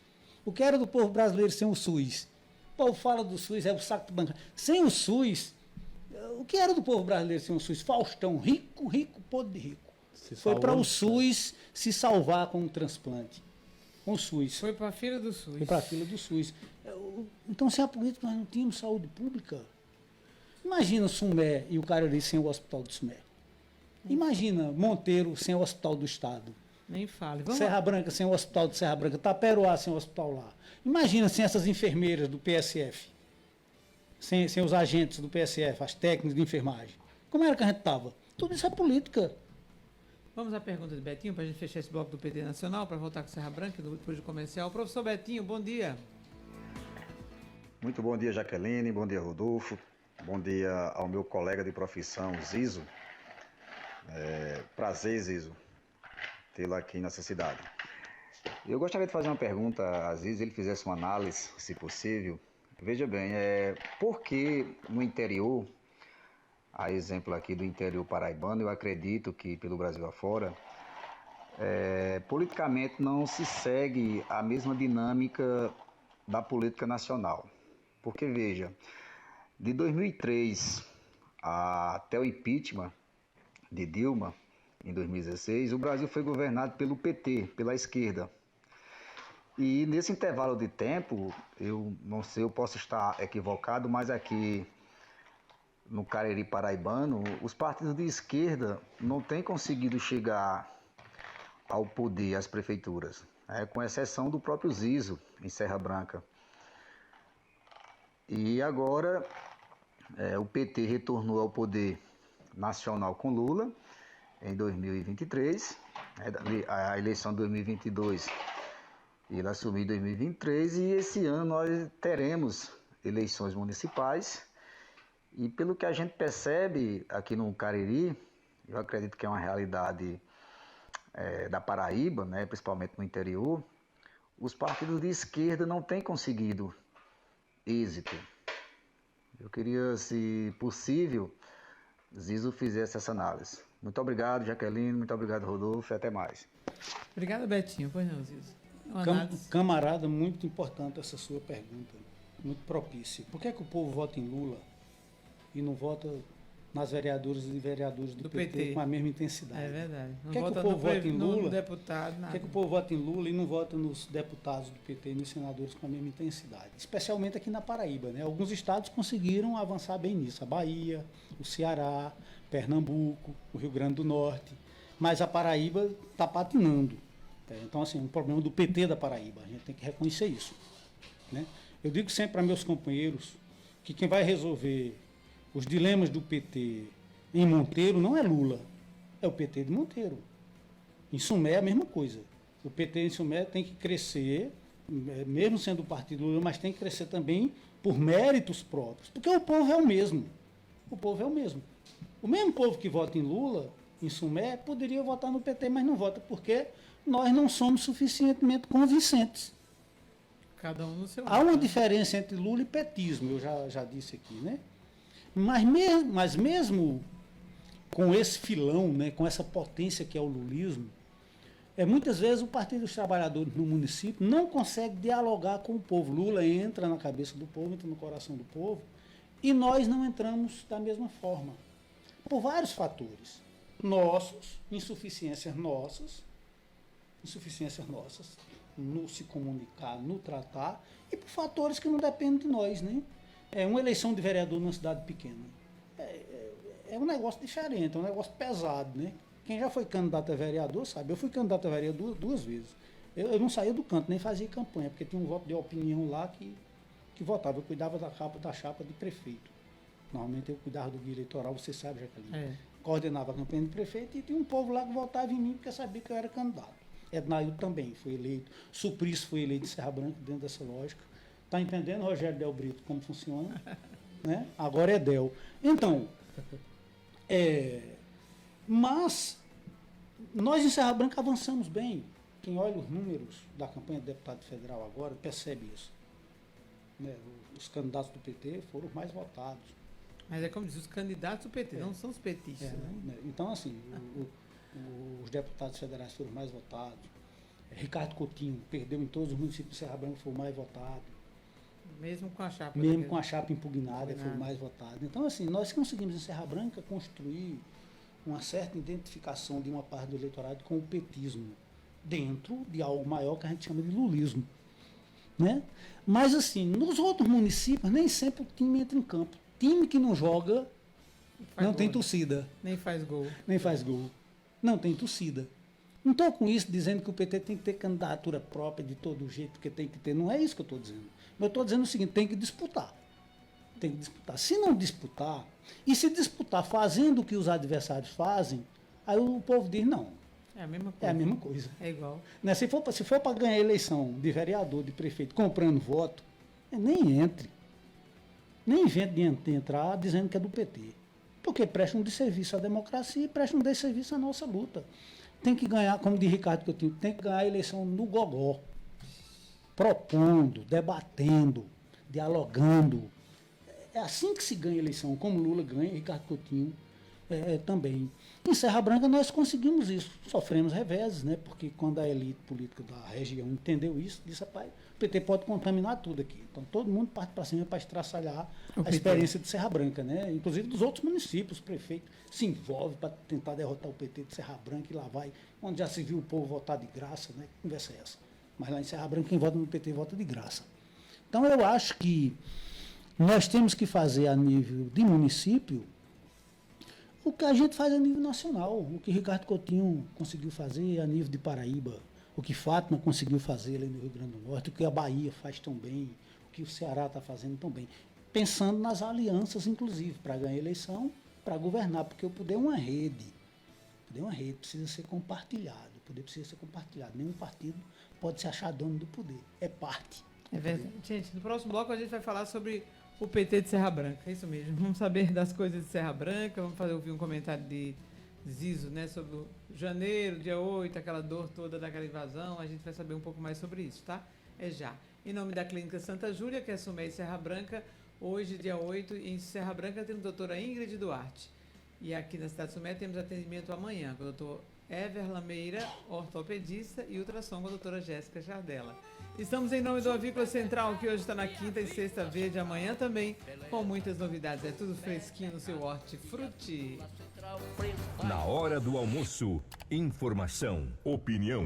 O que era do povo brasileiro sem o SUS? O povo fala do SUS, é o saco de bancário. Sem o SUS, o que era do povo brasileiro sem o SUS? Faustão, rico, podre de rico. Foi para o SUS se salvar com um transplante. Com o SUS. Foi para a fila do SUS. Foi para a fila do SUS. Então, sem a política, nós não tínhamos saúde pública. Imagina Sumé e o Cariri sem o Hospital de Sumé. Imagina Monteiro sem o Hospital do Estado. Nem fale. Serra Branca sem o Hospital de Serra Branca. Taperoá sem o hospital lá. Imagina sem essas enfermeiras do PSF. Sem os agentes do PSF, as técnicas de enfermagem. Como era que a gente estava? Tudo isso é política. Vamos à pergunta de Betinho, para a gente fechar esse bloco do PT Nacional, para voltar com Serra Branca, depois do comercial. Professor Betinho, bom dia. Muito bom dia, Jaqueline, bom dia, Rodolfo, bom dia ao meu colega de profissão, Zizo. Prazer, Zizo, tê-lo aqui nessa cidade. Eu gostaria de fazer uma pergunta a Zizo, ele fizesse uma análise, se possível. Veja bem, por que no interior... A exemplo aqui do interior paraibano, eu acredito que pelo Brasil afora, politicamente não se segue a mesma dinâmica da política nacional. Porque, veja, de 2003 até o impeachment de Dilma, em 2016, o Brasil foi governado pelo PT, pela esquerda. E nesse intervalo de tempo, eu não sei, eu posso estar equivocado, mas aqui... no Cariri paraibano, os partidos de esquerda não têm conseguido chegar ao poder, às prefeituras, com exceção do próprio Zizo, em Serra Branca. E agora o PT retornou ao poder nacional com Lula, em 2023, a eleição de 2022, ele assumiu em 2023, e esse ano nós teremos eleições municipais. E pelo que a gente percebe aqui no Cariri, eu acredito que é uma realidade da Paraíba, né, principalmente no interior, os partidos de esquerda não têm conseguido êxito. Eu queria, se possível, Zizo fizesse essa análise. Muito obrigado, Jaqueline, muito obrigado, Rodolfo, e até mais. Obrigado, Betinho. Pois não, Zizo. Camarada, muito importante essa sua pergunta, muito propícia. Por que é que o povo vota em Lula e não vota nas vereadoras e vereadores do PT com a mesma intensidade? É verdade. Por que é que o povo vota em Lula? Deputado, nada. Por que é que o povo vota em Lula e não vota nos deputados do PT e nos senadores com a mesma intensidade? Especialmente aqui na Paraíba, né? Alguns estados conseguiram avançar bem nisso. A Bahia, o Ceará, Pernambuco, o Rio Grande do Norte. Mas a Paraíba está patinando. Então, assim, um problema do PT da Paraíba. A gente tem que reconhecer isso, né? Eu digo sempre para meus companheiros que quem vai resolver os dilemas do PT em Monteiro não é Lula, é o PT de Monteiro. Em Sumé é a mesma coisa. O PT, em suma, tem que crescer, mesmo sendo o partido Lula, mas tem que crescer também por méritos próprios, porque o povo é o mesmo. O povo é o mesmo. O mesmo povo que vota em Lula, em Sumé, poderia votar no PT, mas não vota, porque nós não somos suficientemente convincentes. Cada um no seu Há uma diferença entre Lula e petismo, eu já disse aqui, né? Mas mesmo com esse filão, né, com essa potência que é o lulismo, muitas vezes o Partido dos Trabalhadores no município não consegue dialogar com o povo. Lula entra na cabeça do povo, entra no coração do povo, e nós não entramos da mesma forma. Por vários fatores. Insuficiências nossas, no se comunicar, no tratar, e por fatores que não dependem de nós, né? Uma eleição de vereador numa cidade pequena. É um negócio diferente, é um negócio pesado, né? Quem já foi candidato a vereador sabe, eu fui candidato a vereador duas vezes. Eu não saía do canto, nem fazia campanha, porque tinha um voto de opinião lá que votava. Eu cuidava da chapa de prefeito. Normalmente eu cuidava do guia eleitoral, você sabe, Jaqueline. Coordenava a campanha de prefeito e tinha um povo lá que votava em mim porque sabia que eu era candidato. Ednaildo também foi eleito, Suprício foi eleito de Serra Branca dentro dessa lógica. Está entendendo, Rogério Del Brito, como funciona? Né? Agora é Del. Então, mas nós em Serra Branca avançamos bem. Quem olha os números da campanha de deputado federal agora percebe isso. Né? Os candidatos do PT foram os mais votados. Mas é como diz, os candidatos do PT, não são os petistas. Né? Então, assim, os deputados federais foram mais votados. Ricardo Coutinho perdeu em todos os municípios de Serra Branca, foi o mais votado. Mesmo com a chapa. Mesmo com a chapa impugnada, foi o mais votado. Então, assim, nós conseguimos em Serra Branca construir uma certa identificação de uma parte do eleitorado com o petismo, dentro de algo maior que a gente chama de lulismo. Né? Mas, assim, nos outros municípios, nem sempre o time entra em campo. Time que não joga não tem torcida. Nem faz gol. Não tem torcida. Não estou com isso dizendo que o PT tem que ter candidatura própria de todo jeito, porque tem que ter. Não é isso que eu estou dizendo. Eu estou dizendo o seguinte, tem que disputar. Se não disputar, e se disputar fazendo o que os adversários fazem, aí o povo diz, não. É a mesma coisa. É a mesma coisa. É igual. Né? Se for para ganhar a eleição de vereador, de prefeito, comprando voto, nem entre. Nem invente de entrar dizendo que é do PT. Porque presta um desserviço à democracia e presta um desserviço à nossa luta. Tem que ganhar, como diz Ricardo Coutinho, tem que ganhar a eleição no gogó. Propondo, debatendo, dialogando. É assim que se ganha a eleição, como Lula ganha, Ricardo Coutinho também. Em Serra Branca nós conseguimos isso. Sofremos reveses, né? Porque quando a elite política da região entendeu isso, disse, rapaz, o PT pode contaminar tudo aqui. Então todo mundo parte para cima para estraçalhar a experiência de Serra Branca, né? Inclusive dos outros municípios, o prefeito se envolve para tentar derrotar o PT de Serra Branca e lá vai, onde já se viu o povo votar de graça, né? Que conversa é essa? Mas lá em Serra Branca quem vota no PT vota de graça. Então eu acho que nós temos que fazer a nível de município o que a gente faz a nível nacional, o que Ricardo Coutinho conseguiu fazer a nível de Paraíba, o que Fátima conseguiu fazer ali no Rio Grande do Norte, o que a Bahia faz tão bem, o que o Ceará está fazendo tão bem. Pensando nas alianças, inclusive, para ganhar eleição, para governar, porque o poder é uma rede. O poder é uma rede, precisa ser compartilhado. O poder precisa ser compartilhado. Nenhum partido pode se achar dono do poder. É parte. É verdade. Gente, no próximo bloco a gente vai falar sobre o PT de Serra Branca, é isso mesmo. Vamos saber das coisas de Serra Branca, vamos ouvir um comentário de Zizo, né, sobre o janeiro, dia 8, aquela dor toda daquela invasão. A gente vai saber um pouco mais sobre isso, tá? É já. Em nome da Clínica Santa Júlia, que é Sumé e Serra Branca, hoje, dia 8, em Serra Branca, temos a doutora Ingrid Duarte. E aqui na cidade de Sumé temos atendimento amanhã com o doutor Ever Lameira, ortopedista, e ultrassom com a doutora Jéssica Jardella. Estamos em nome do Avícola Central, que hoje está na quinta e sexta verde, amanhã também, com muitas novidades. É tudo fresquinho no seu hortifruti. Na hora do almoço, informação, opinião,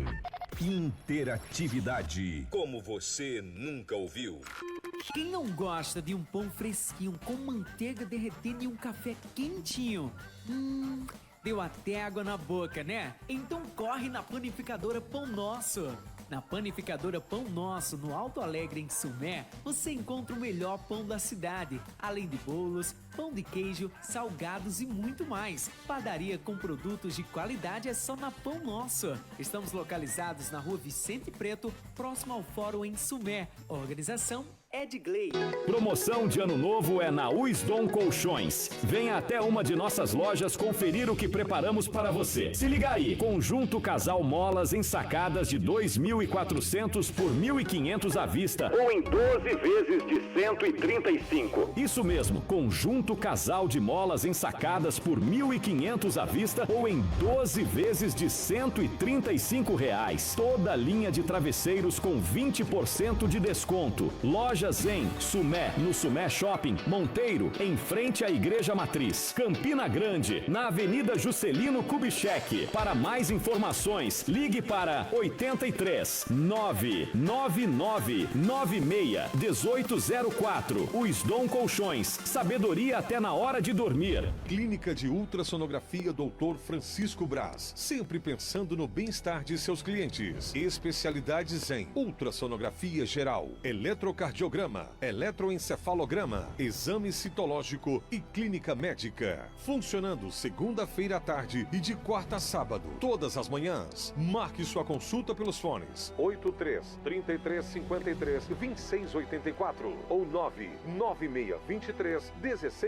interatividade, como você nunca ouviu. Quem não gosta de um pão fresquinho com manteiga derretendo e um café quentinho? Deu até água na boca, né? Então corre na panificadora Pão Nosso. Na panificadora Pão Nosso, no Alto Alegre, em Sumé, você encontra o melhor pão da cidade, além de bolos, pão de queijo, salgados e muito mais. Padaria com produtos de qualidade é só na Pão Nosso. Estamos localizados na Rua Vicente Preto, próximo ao Fórum em Sumé. Organização Edgley. Promoção de ano novo é na Wisdom Colchões. Venha até uma de nossas lojas conferir o que preparamos para você. Se liga aí, conjunto casal molas ensacadas de 2.400 por 1.500 à vista ou em 12 vezes de 135. Isso mesmo, conjunto casal de molas ensacadas por 1.500 à vista ou em 12 vezes de R$135. Toda linha de travesseiros com 20% de desconto. Lojas em Sumé, no Sumé Shopping, Monteiro, em frente à Igreja Matriz. Campina Grande, na Avenida Juscelino Kubitschek. Para mais informações, ligue para 83 999 96 1804. Wisdom Colchões, sabedoria até na hora de dormir. Clínica de Ultrassonografia Dr. Francisco Braz, sempre pensando no bem-estar de seus clientes. Especialidades em ultrassonografia geral, eletrocardiograma, eletroencefalograma, exame citológico e clínica médica. Funcionando segunda-feira à tarde e de quarta a sábado, todas as manhãs. Marque sua consulta pelos fones 83-33-53-2684 ou 99623-1606.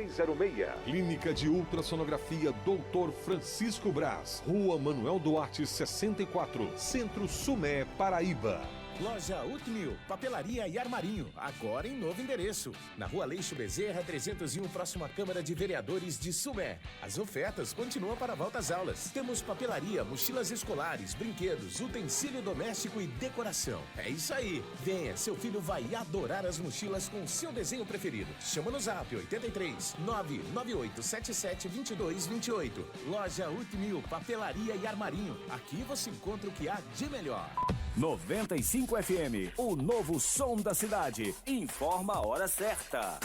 Clínica de Ultrassonografia Dr. Francisco Braz, Rua Manuel Duarte 64, Centro Sumé, Paraíba. Loja Utmil, papelaria e armarinho, agora em novo endereço. Na Rua Leixo Bezerra, 301, próximo à Câmara de Vereadores de Sumé. As ofertas continuam para a volta às aulas. Temos papelaria, mochilas escolares, brinquedos, utensílio doméstico e decoração. É isso aí. Venha, seu filho vai adorar as mochilas com seu desenho preferido. Chama no Zap 83 99877 2228. Loja Utmil, papelaria e armarinho. Aqui você encontra o que há de melhor. 95 FM, o novo som da cidade. Informa a hora certa.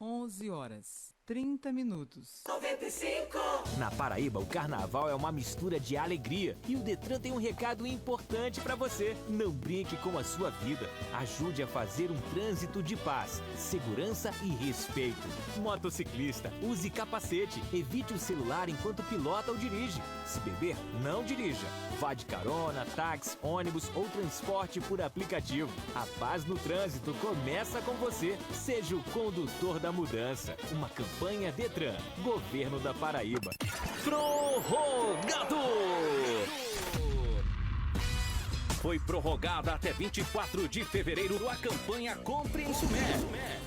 11h30. 95. Na Paraíba, o carnaval é uma mistura de alegria. E o Detran tem um recado importante pra você. Não brinque com a sua vida. Ajude a fazer um trânsito de paz, segurança e respeito. Motociclista, use capacete. Evite o celular enquanto pilota ou dirige. Se beber, não dirija. Vá de carona, táxi, ônibus ou transporte por aplicativo. A paz no trânsito começa com você. Seja o condutor da mudança. Uma campanha Detran, Governo da Paraíba. Prorrogado! Foi prorrogada até 24 de fevereiro a campanha Compre em Sumé.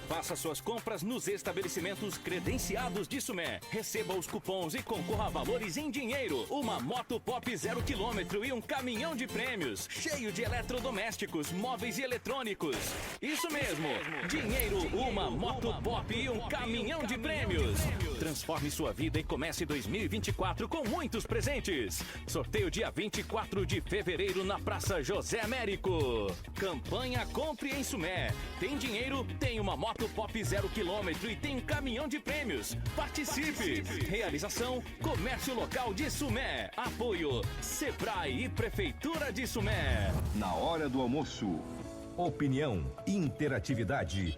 Faça suas compras nos estabelecimentos credenciados de Sumé. Receba os cupons e concorra a valores em dinheiro. Uma moto pop 0 km e um caminhão de prêmios. Cheio de eletrodomésticos, móveis e eletrônicos. Isso mesmo. Dinheiro, uma moto pop e um caminhão de prêmios. Transforme sua vida e comece 2024 com muitos presentes. Sorteio dia 24 de fevereiro na Praça José Américo. Campanha Compre em Sumé. Tem dinheiro, tem uma moto pop 0 km e tem um caminhão de prêmios. Participe! Realização Comércio Local de Sumé. Apoio Sebrae e Prefeitura de Sumé. Na hora do almoço, opinião, interatividade.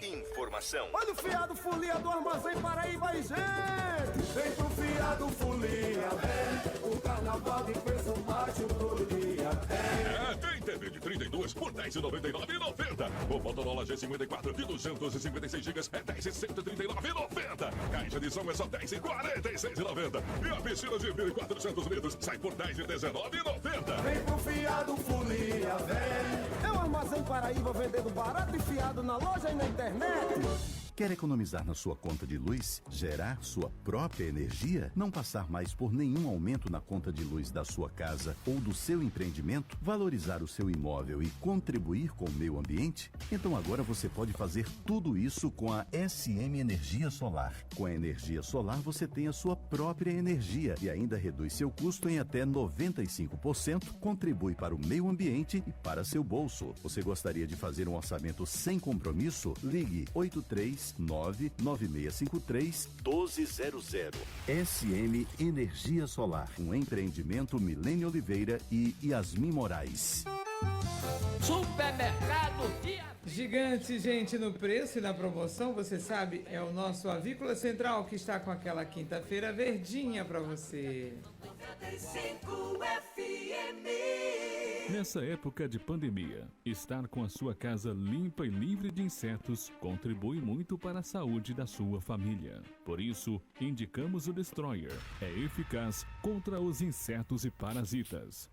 Informação. Olha o fiado folia do Armazém Paraíba, gente! Vem pro fiado folia, vem! O carnaval de preço baixo todo dia, tem TV de 32 por R$10,99,90. O Motorola G54 de 256 GB é R$10,139,90. Caixa de som é só R$10,46,90. E a piscina de 1.400 litros sai por R$10,19,90. Vem pro fiado folia, vem! É o Armazém Paraíba vendendo barato e fiado na loja e na internet. Quer economizar na sua conta de luz? Gerar sua própria energia? Não passar mais por nenhum aumento na conta de luz da sua casa ou do seu empreendimento? Valorizar o seu imóvel e contribuir com o meio ambiente? Então agora você pode fazer tudo isso com a SM Energia Solar. Com a energia solar você tem a sua própria energia e ainda reduz seu custo em até 95%, contribui para o meio ambiente e para seu bolso. Você gostaria de fazer um orçamento sem compromisso? Ligue 83 839-9653-1200. SM Energia Solar, um empreendimento Milene Oliveira e Yasmin Moraes. Supermercado Gigante, gente, no preço e na promoção, você sabe, é o nosso Avícola Central que está com aquela quinta-feira verdinha para você. Nessa época de pandemia, estar com a sua casa limpa e livre de insetos contribui muito para a saúde da sua família. Por isso, indicamos o Destroyer. É eficaz contra os insetos e parasitas.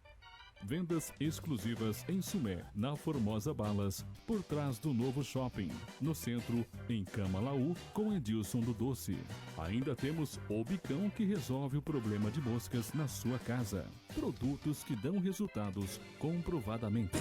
Vendas exclusivas em Sumé, na Formosa Balas, por trás do novo shopping, no centro, em Camalaú, com Edilson do Doce. Ainda temos o Bicão, que resolve o problema de moscas na sua casa. Produtos que dão resultados comprovadamente.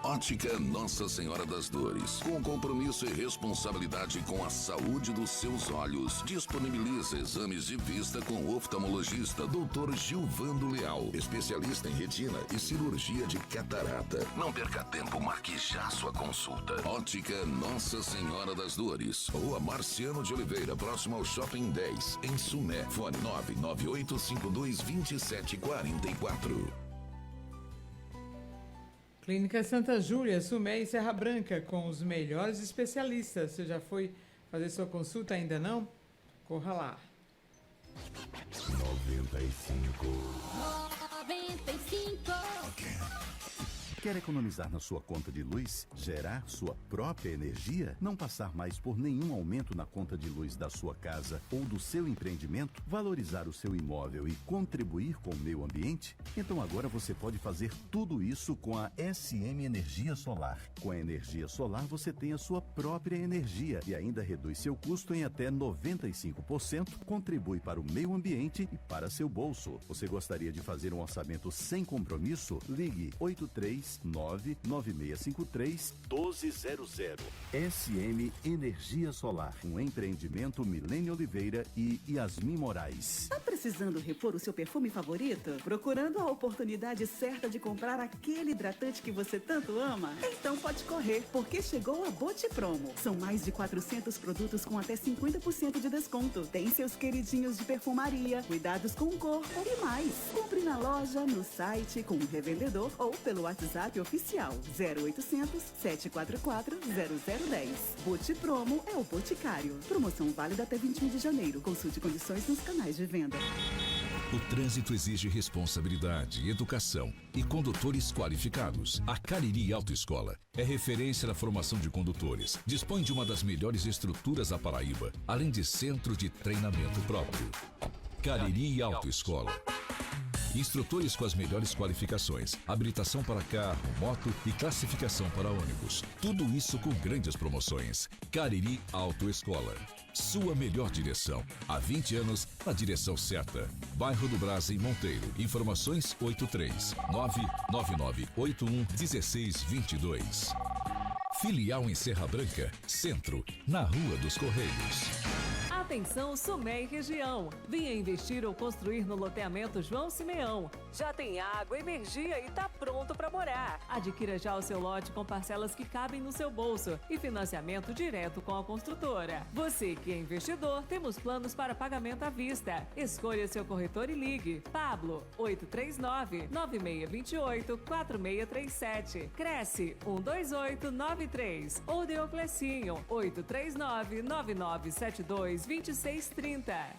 Ótica Nossa Senhora das Dores. Com compromisso e responsabilidade com a saúde dos seus olhos, disponibiliza exames de vista com o oftalmologista Dr. Gilvando Leal, especialista em retina e cirurgia de catarata. Não perca tempo, marque já sua consulta. Ótica Nossa Senhora das Dores. Rua Marciano de Oliveira, próximo ao Shopping 10, em Sumé. Fone 998522744. Clínica Santa Júlia, Sumé e Serra Branca, com os melhores especialistas. Você já foi fazer sua consulta? Ainda não? Corra lá. 95. Quer economizar na sua conta de luz? Gerar sua própria energia? Não passar mais por nenhum aumento na conta de luz da sua casa ou do seu empreendimento? Valorizar o seu imóvel e contribuir com o meio ambiente? Então agora você pode fazer tudo isso com a SM Energia Solar. Com a energia solar você tem a sua própria energia e ainda reduz seu custo em até 95%, contribui para o meio ambiente e para seu bolso. Você gostaria de fazer um orçamento sem compromisso? Ligue 839-9653-1200. SM Energia Solar, um empreendimento Milene Oliveira e Yasmin Moraes. Tá precisando repor o seu perfume favorito? Procurando a oportunidade certa de comprar aquele hidratante que você tanto ama? Então pode correr, porque chegou a Bote Promo. São mais de 400 produtos com até 50% de desconto. Tem seus queridinhos de perfumaria, cuidados com o corpo e mais. Compre na loja, no site, com um revendedor ou pelo WhatsApp oficial 0800 744 0010. Bote Promo é o Boticário. Promoção válida até 21 de janeiro. Consulte condições nos canais de venda. O trânsito exige responsabilidade, educação e condutores qualificados. A Cariri Autoescola é referência na formação de condutores. Dispõe de uma das melhores estruturas da Paraíba, além de centro de treinamento próprio. Cariri Autoescola. Instrutores com as melhores qualificações, habilitação para carro, moto e classificação para ônibus. Tudo isso com grandes promoções. Cariri Autoescola. Sua melhor direção. Há 20 anos, na direção certa. Bairro do Brás, em Monteiro. Informações 83-99981-1622. Filial em Serra Branca, Centro, na Rua dos Correios. Atenção Sumé e região. Venha investir ou construir no loteamento João Simeão. Já tem água, energia e tá pronto para morar. Adquira já o seu lote com parcelas que cabem no seu bolso e financiamento direto com a construtora. Você que é investidor, temos planos para pagamento à vista. Escolha seu corretor e ligue. Pablo 839-9628-4637. Cresce 12893 ou Deoclecinho 839-9972-2630.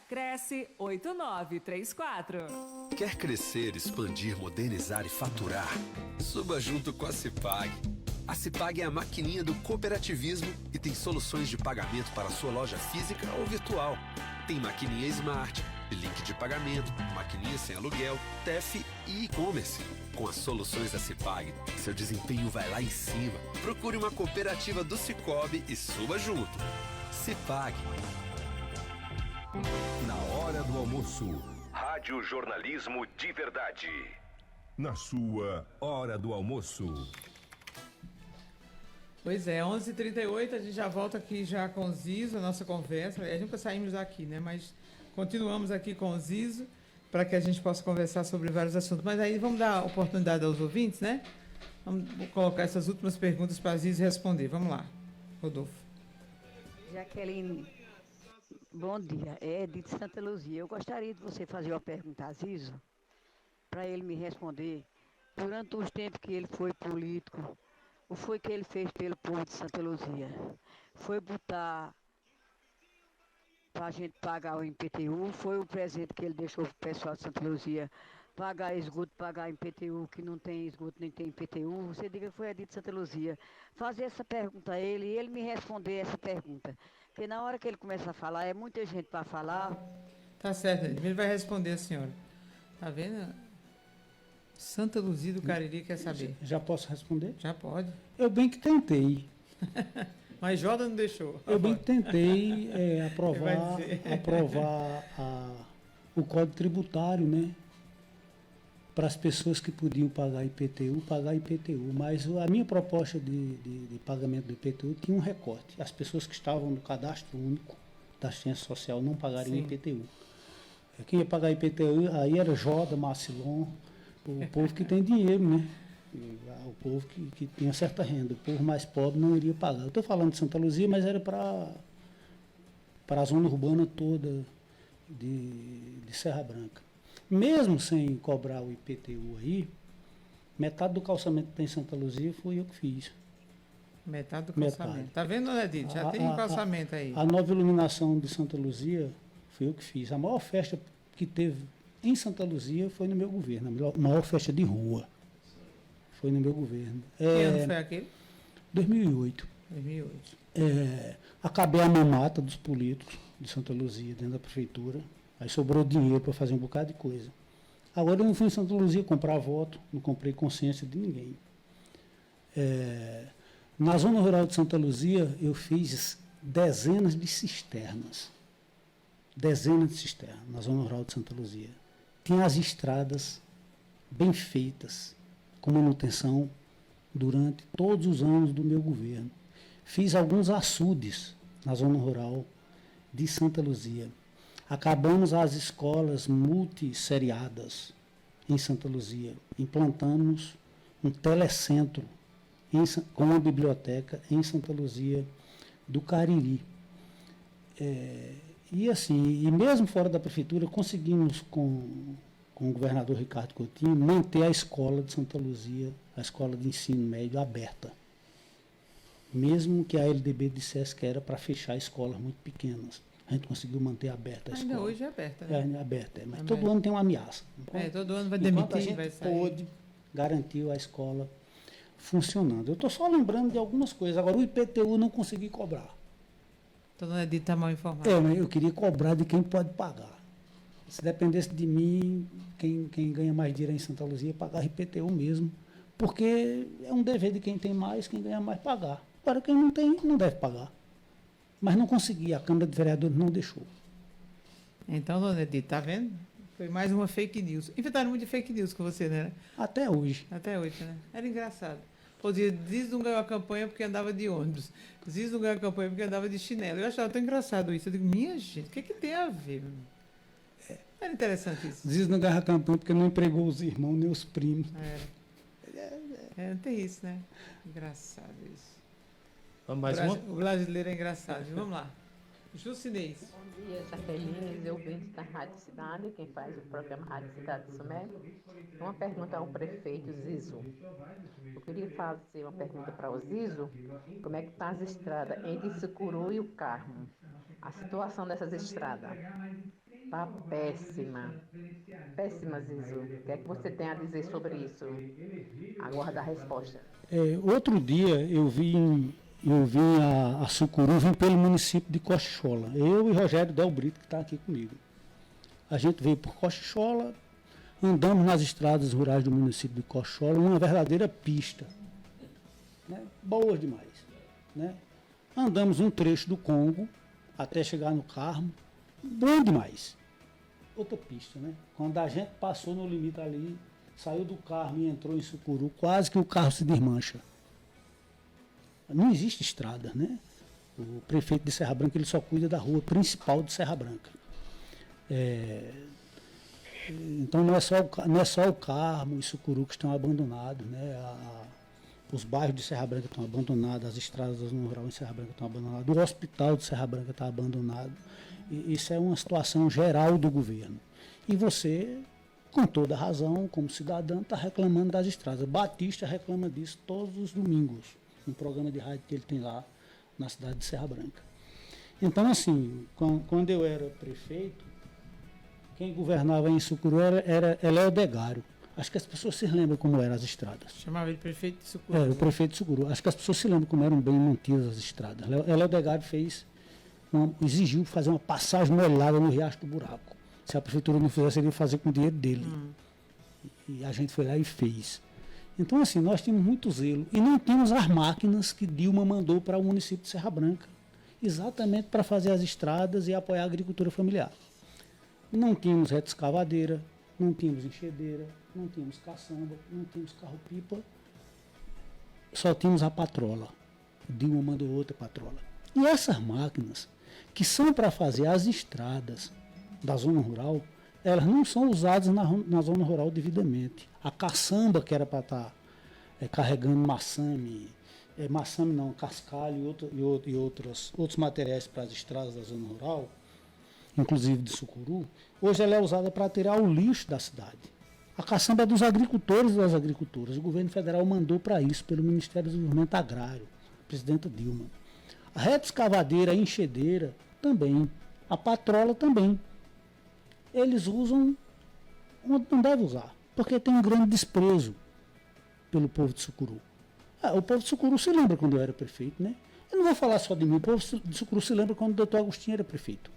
Cresce 8934. Quer crescer, expandir, modernizar e faturar? Suba junto com a Cipag. A Cipag é a maquininha do cooperativismo e tem soluções de pagamento para a sua loja física ou virtual. Tem maquininha Smart, link de pagamento, maquininha sem aluguel, TEF e e-commerce. Com as soluções da Cipag, seu desempenho vai lá em cima. Procure uma cooperativa do Cicobi e suba junto. Cipag. Na hora do almoço. Rádio Jornalismo de Verdade. Na sua hora do almoço. Pois é, 11h38, a gente já volta aqui já com o Zizo, a nossa conversa. A gente nunca saímos daqui, né? Mas continuamos aqui com o Zizo para que a gente possa conversar sobre vários assuntos. Mas aí vamos dar oportunidade aos ouvintes, né? Vamos colocar essas últimas perguntas para a Zizo responder. Vamos lá. Rodolfo. Jaqueline, bom dia. É Edith Santa Luzia. Eu gostaria de você fazer uma pergunta a Zizo, para ele me responder. Durante os tempos que ele foi político, o que foi que ele fez pelo povo de Santa Luzia? Foi botar para a gente pagar o IPTU, foi o presente que ele deixou para o pessoal de Santa Luzia, pagar esgoto, pagar IPTU, que não tem esgoto nem tem IPTU. Você diga que foi Edith Santa Luzia. Fazer essa pergunta a ele e ele me responder essa pergunta. Porque na hora que ele começa a falar, é muita gente para falar. Tá certo, ele vai responder a senhora. Tá vendo? Santa Luzia do Cariri quer saber. Já posso responder? Já pode. Eu bem que tentei. Mas Joda não deixou. Eu bem que tentei aprovar o Código Tributário, né? Para as pessoas que podiam pagar IPTU. Mas a minha proposta de pagamento do IPTU tinha um recorte. As pessoas que estavam no cadastro único da assistência social não pagariam IPTU. Quem ia pagar IPTU aí era Joda, Macilon, o povo que tem dinheiro, né? O povo que tinha certa renda. O povo mais pobre não iria pagar. Eu estou falando de Santa Luzia, mas era para a zona urbana toda de Serra Branca. Mesmo sem cobrar o IPTU aí, metade do calçamento que tem em Santa Luzia fui eu que fiz. Metade do calçamento. Tá vendo, Edith? Já tem calçamento aí. A nova iluminação de Santa Luzia fui eu que fiz. A maior festa que teve em Santa Luzia foi no meu governo. A maior festa de rua foi no meu governo. Que ano foi aquele? 2008. 2008. Acabei a mamata dos políticos de Santa Luzia dentro da prefeitura. Aí sobrou dinheiro para fazer um bocado de coisa. Agora eu não fui em Santa Luzia comprar voto, não comprei consciência de ninguém. Na zona rural de Santa Luzia, eu fiz dezenas de cisternas. Dezenas de cisternas na zona rural de Santa Luzia. Tinha as estradas bem feitas, com manutenção, durante todos os anos do meu governo. Fiz alguns açudes na zona rural de Santa Luzia. Acabamos as escolas multisseriadas em Santa Luzia. Implantamos um telecentro com uma biblioteca em Santa Luzia do Cariri. E mesmo fora da prefeitura, conseguimos com o governador Ricardo Coutinho manter a escola de Santa Luzia, a escola de ensino médio, aberta. Mesmo que a LDB dissesse que era para fechar escolas muito pequenas. A gente conseguiu manter aberta a escola. Ainda hoje é aberta, né? Ainda é aberta, mas todo ano tem uma ameaça. Todo ano vai demitir, a gente vai sair. pôde, garantiu a escola funcionando. Eu estou só lembrando de algumas coisas. Agora, o IPTU não consegui cobrar. Então, Dona Edith está mal informada. Mas eu queria cobrar de quem pode pagar. Se dependesse de mim, quem ganha mais dinheiro em Santa Luzia, pagar IPTU mesmo. Porque é um dever de quem tem mais, quem ganha mais, pagar. Agora, quem não tem, não deve pagar. Mas não consegui, a Câmara de Vereadores não deixou. Então, Dona Edith, tá vendo? Foi mais uma fake news. Inventaram muito de fake news com você, né? Até hoje. Até hoje, né? Era engraçado. Pô, Ziz não ganhou a campanha porque andava de ônibus. Ziz não ganhou a campanha porque andava de chinelo. Eu achava tão engraçado isso. Eu digo, minha gente, o que tem a ver? Era interessante isso. Ziz não ganhou a campanha porque não empregou os irmãos nem os primos. Tem isso, né? Engraçado isso. Vamos mais uma? O brasileiro é engraçado. Vamos lá. Jucinês. Bom dia, Jaqueline, eu venho da Rádio Cidade, quem faz o programa Rádio Cidade de Sumé. Uma pergunta ao prefeito Zizo. Eu queria fazer uma pergunta para o Zizo. Como é que está as estradas entre Sucuru e o Carmo? A situação dessas estradas está péssima. Péssima, Zizo. O que é que você tem a dizer sobre isso? Aguardo a resposta. Outro dia eu vim a Sucuru, vim pelo município de Cochichola. Eu e Rogério Del Brito, que está aqui comigo. A gente veio por Cochichola, andamos nas estradas rurais do município de Cochichola, uma verdadeira pista. Né? Boa demais. Né? Andamos um trecho do Congo até chegar no Carmo. Bom demais. Outra pista, né? Quando a gente passou no limite ali, saiu do Carmo e entrou em Sucuru, quase que o carro se desmancha. Não existe estrada, né? O prefeito de Serra Branca ele só cuida da rua principal de Serra Branca. Então não é só o Carmo e Sucuru que estão abandonados, né? os bairros de Serra Branca estão abandonados, as estradas da zona rural em Serra Branca estão abandonadas, o hospital de Serra Branca está abandonado. E isso é uma situação geral do governo. E você, com toda razão, como cidadão, está reclamando das estradas. Batista reclama disso todos os domingos, no programa de rádio que ele tem lá na cidade de Serra Branca. Então, assim, quando eu era prefeito, quem governava em Sucuru era Eléo Degário. Acho que as pessoas se lembram como eram as estradas. Chamava ele prefeito de Sucuru. O prefeito de Sucuru. Acho que as pessoas se lembram como eram bem mantidas as estradas. Eléo Degário exigiu fazer uma passagem molhada no Riacho do Buraco. Se a prefeitura não fizesse, ele ia fazer com o dinheiro dele. E a gente foi lá e fez. Então, assim, nós tínhamos muito zelo. E não tínhamos as máquinas que Dilma mandou para o município de Serra Branca, exatamente para fazer as estradas e apoiar a agricultura familiar. Não tínhamos reta escavadeira, não tínhamos enxedeira, não tínhamos caçamba, não tínhamos carro-pipa, só tínhamos a patrola. Dilma mandou outra patrola. E essas máquinas, que são para fazer as estradas da zona rural, elas não são usadas na zona rural devidamente. A caçamba, que era para estar carregando maçame não, cascalho e outros materiais para as estradas da zona rural, inclusive de Sucuru, hoje ela é usada para tirar o lixo da cidade. A caçamba é dos agricultores e das agricultoras. O governo federal mandou para isso pelo Ministério do Desenvolvimento Agrário, a presidenta Dilma. A reta escavadeira, a enxedeira também. A patrola também. Eles usam onde não deve usar, porque tem um grande desprezo pelo povo de Sucuru. O povo de Sucuru se lembra quando eu era prefeito, né? Eu não vou falar só de mim, o povo de Sucuru se lembra quando o doutor Agostinho era prefeito.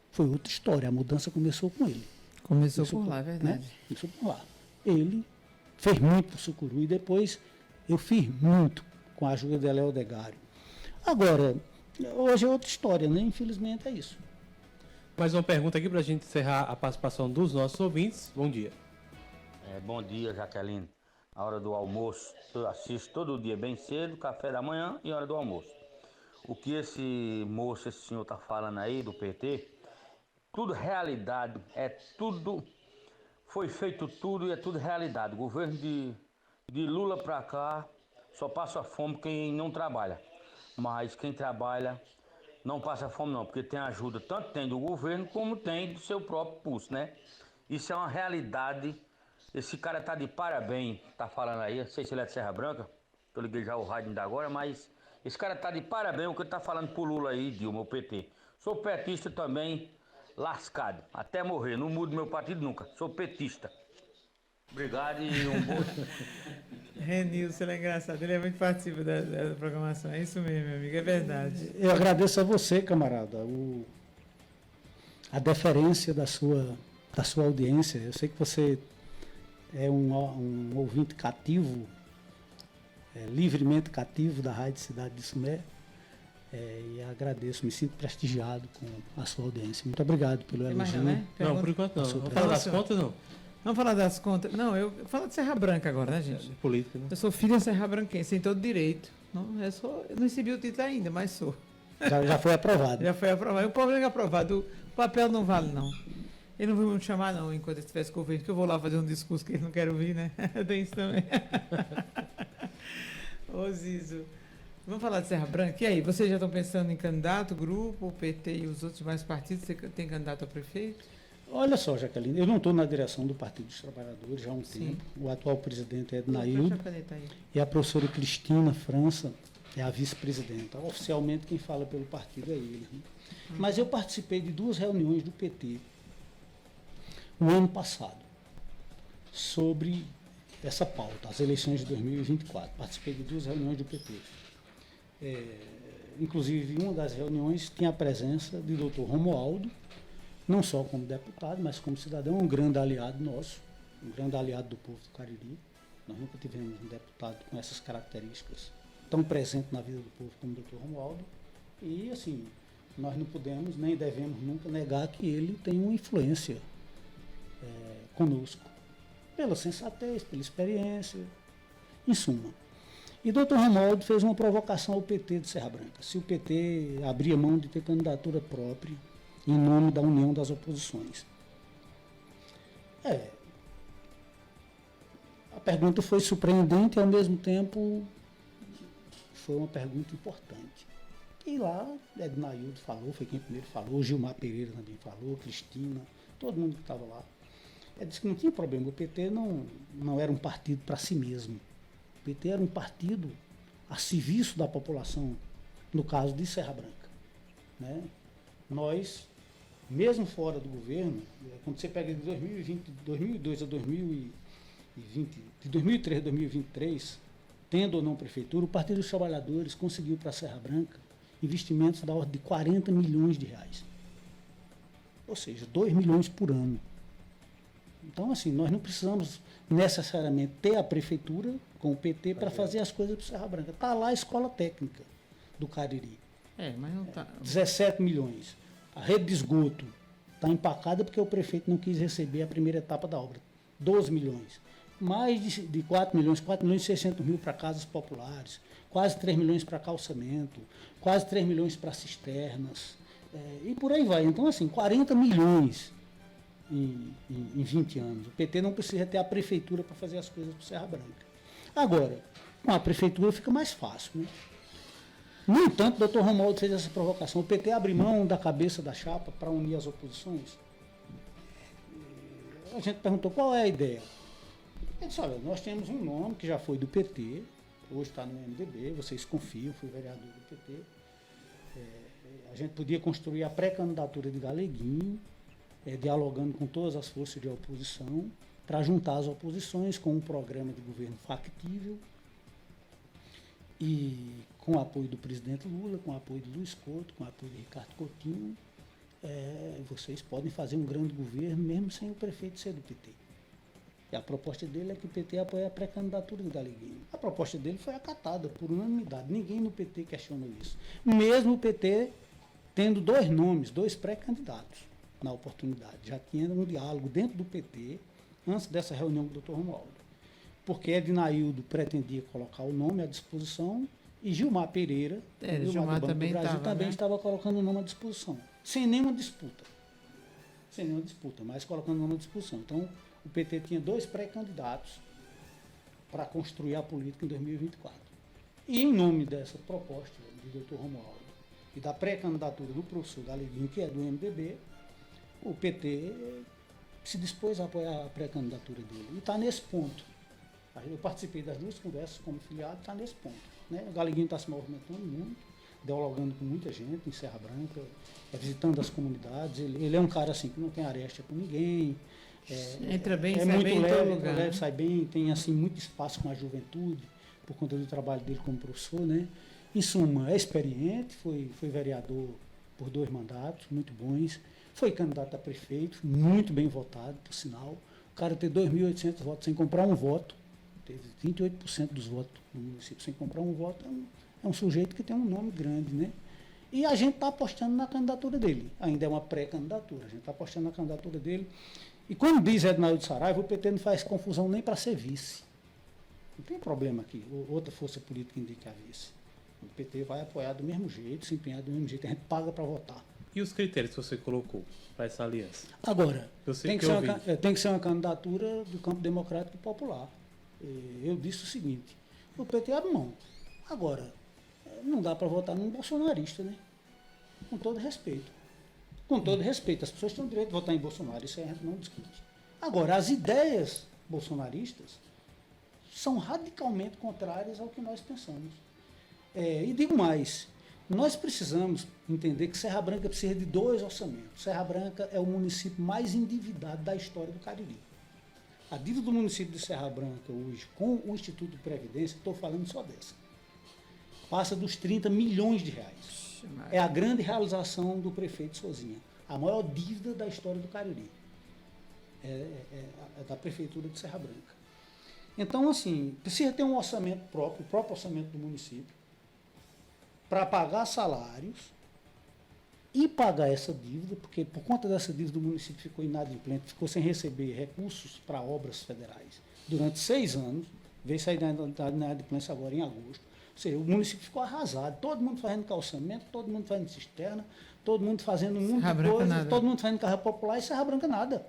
Foi outra história, a mudança começou com ele. Começou por lá, é verdade. Né? Começou por lá. Ele fez muito para o Sucuru e depois eu fiz muito com a ajuda de Eléo Degário. Agora, hoje é outra história, né? Infelizmente é isso. Mais uma pergunta aqui para a gente encerrar a participação dos nossos ouvintes. Bom dia. Bom dia, Jaqueline. A hora do almoço, eu assisto todo dia bem cedo, café da manhã e hora do almoço. O que esse senhor está falando aí do PT, tudo realidade, foi feito tudo e é tudo realidade. O governo de Lula para cá só passa fome quem não trabalha. Mas quem trabalha não passa fome não, porque tem ajuda, tanto tem do governo como tem do seu próprio pulso, né? Isso é uma realidade. Esse cara tá de parabéns, tá falando aí, não sei se ele é de Serra Branca, eu liguei já o rádio ainda agora, mas esse cara tá de parabéns o que ele tá falando pro Lula aí, Dilma, o PT. Sou petista também, lascado, até morrer, não mudo meu partido nunca, sou petista. Obrigado e um bom... Renilson, ele é engraçado, ele é muito participativo da programação, é isso mesmo, meu amigo, é verdade. Eu agradeço a você, camarada, a deferência da sua audiência. Eu sei que você é um ouvinte cativo, livremente cativo da Rádio Cidade de Sumé, e agradeço, me sinto prestigiado com a sua audiência. Muito obrigado pelo elogio. Não, por enquanto não. Vamos falar das contas, não? Vamos falar das contas. Não, eu falo de Serra Branca agora, né, gente? Política, né? Eu sou filha serra branquense, tem todo direito. Eu não recebi o título ainda, mas sou. Já foi aprovado. Já foi aprovado. O problema é aprovado. O papel não vale, não. Ele não vai me chamar, não, enquanto eu estivesse governo, que eu vou lá fazer um discurso que ele não quer ouvir, né? Tem isso também. Ô, Zizo, vamos falar de Serra Branca? E aí, vocês já estão pensando em candidato, grupo, o PT e os outros mais partidos? Você tem candidato a prefeito? Olha só, Jaqueline, eu não estou na direção do Partido dos Trabalhadores já há um tempo. O atual presidente é Ednaildo e a professora Cristina França é a vice-presidenta. Oficialmente quem fala pelo partido é ele. Né? Mas eu participei de 2 reuniões do PT no ano passado sobre essa pauta, as eleições de 2024. Participei de 2 reuniões do PT. Inclusive, uma das reuniões tinha a presença de Dr. Romualdo, não só como deputado, mas como cidadão, um grande aliado nosso, um grande aliado do povo do Cariri. Nós nunca tivemos um deputado com essas características tão presente na vida do povo como o Dr. Romualdo. E, assim, nós não podemos, nem devemos nunca negar que ele tem uma influência conosco, pela sensatez, pela experiência, em suma. E Dr. Romualdo fez uma provocação ao PT de Serra Branca. Se o PT abria mão de ter candidatura própria, em nome da união das oposições. A pergunta foi surpreendente e, ao mesmo tempo, foi uma pergunta importante. E lá, Ednaildo falou, foi quem primeiro falou, Gilmar Pereira também falou, Cristina, todo mundo que estava lá. Ele disse que não tinha problema, o PT não era um partido para si mesmo. O PT era um partido a serviço da população, no caso de Serra Branca. Né? Nós, mesmo fora do governo, quando você pega de 2002 a 2020, de 2003 a 2023, tendo ou não prefeitura, o Partido dos Trabalhadores conseguiu para Serra Branca investimentos da ordem de 40 milhões de reais. Ou seja, 2 milhões por ano. Então, assim, nós não precisamos necessariamente ter a prefeitura com o PT para fazer as coisas para Serra Branca. Está lá a escola técnica do Cariri. Mas não está. 17 milhões. A rede de esgoto está empacada porque o prefeito não quis receber a primeira etapa da obra. 12 milhões. Mais de 4 milhões e 600 mil para casas populares, quase 3 milhões para calçamento, quase 3 milhões para cisternas, e por aí vai. Então, assim, 40 milhões em 20 anos. O PT não precisa ter a prefeitura para fazer as coisas para Serra Branca. Agora, com a prefeitura fica mais fácil, né? No entanto, o doutor Romualdo fez essa provocação. O PT abre mão da cabeça da chapa para unir as oposições. A gente perguntou qual é a ideia. Ele disse, olha, nós temos um nome que já foi do PT, hoje está no MDB, vocês confiam, fui vereador do PT. A gente podia construir a pré-candidatura de Galeguinho, dialogando com todas as forças de oposição, para juntar as oposições com um programa de governo factível e com o apoio do presidente Lula, com o apoio de Luiz Couto, com o apoio de Ricardo Coutinho, vocês podem fazer um grande governo mesmo sem o prefeito ser do PT. E a proposta dele é que o PT apoie a pré-candidatura do Galeguinho. A proposta dele foi acatada por unanimidade. Ninguém no PT questionou isso. Mesmo o PT tendo 2 nomes, 2 pré-candidatos na oportunidade. Já tinha um diálogo dentro do PT antes dessa reunião com o doutor Romualdo. Porque Ednaildo pretendia colocar o nome à disposição e Gilmar Pereira, Gilmar do também, Brasil, também estava colocando o nome à disposição. Sem nenhuma disputa. Mas colocando o nome à disposição. Então, o PT tinha 2 pré-candidatos para construir a política em 2024. E em nome dessa proposta do Dr. Romualdo e da pré-candidatura do professor Galeguinho, que é do MDB, o PT se dispôs a apoiar a pré-candidatura dele. E está nesse ponto. Eu participei das 2 conversas como filiado, está nesse ponto. Né? O Galeguinho está se movimentando muito, dialogando com muita gente em Serra Branca, visitando as comunidades. Ele é um cara assim que não tem aresta com ninguém. Entra bem, sai muito bem leve, em todo lugar. Leve, sai bem, tem assim muito espaço com a juventude, por conta do trabalho dele como professor, né? Em suma, é experiente, foi vereador por 2 mandatos, muito bons, foi candidato a prefeito, muito bem votado, por sinal. O cara ter 2.800 votos sem comprar um voto, teve 28% dos votos no município sem comprar um voto, é um sujeito que tem um nome grande, né? E a gente está apostando na candidatura dele, ainda é uma pré-candidatura, a gente está apostando na candidatura dele. E quando diz Ednaildo Saraiva, o PT não faz confusão nem para ser vice. Não tem problema aqui, outra força política indica a vice. O PT vai apoiar do mesmo jeito, se empenhar do mesmo jeito, a gente paga para votar. E os critérios que você colocou para essa aliança? Agora, tem que ser uma candidatura do campo democrático e popular. Eu disse o seguinte, o PT abre mão. Agora, não dá para votar num bolsonarista, né? Com todo respeito. Com todo respeito, as pessoas têm o direito de votar em Bolsonaro, isso a gente não discute. Agora, as ideias bolsonaristas são radicalmente contrárias ao que nós pensamos. E digo mais, nós precisamos entender que Serra Branca precisa de 2 orçamentos. Serra Branca é o município mais endividado da história do Cariri. A dívida do município de Serra Branca hoje, com o Instituto de Previdência, estou falando só dessa, passa dos 30 milhões de reais. É a grande realização do prefeito Sozinha. A maior dívida da história do Cariri. É da prefeitura de Serra Branca. Então, assim, precisa ter um orçamento próprio, o próprio orçamento do município, para pagar salários e pagar essa dívida, porque por conta dessa dívida o município ficou inadimplente, ficou sem receber recursos para obras federais durante 6 anos, veio sair da inadimplência agora em agosto. Ou seja, o município ficou arrasado, todo mundo fazendo calçamento, todo mundo fazendo cisterna, todo mundo fazendo muita coisa, todo mundo fazendo casa popular e Serra Branca nada.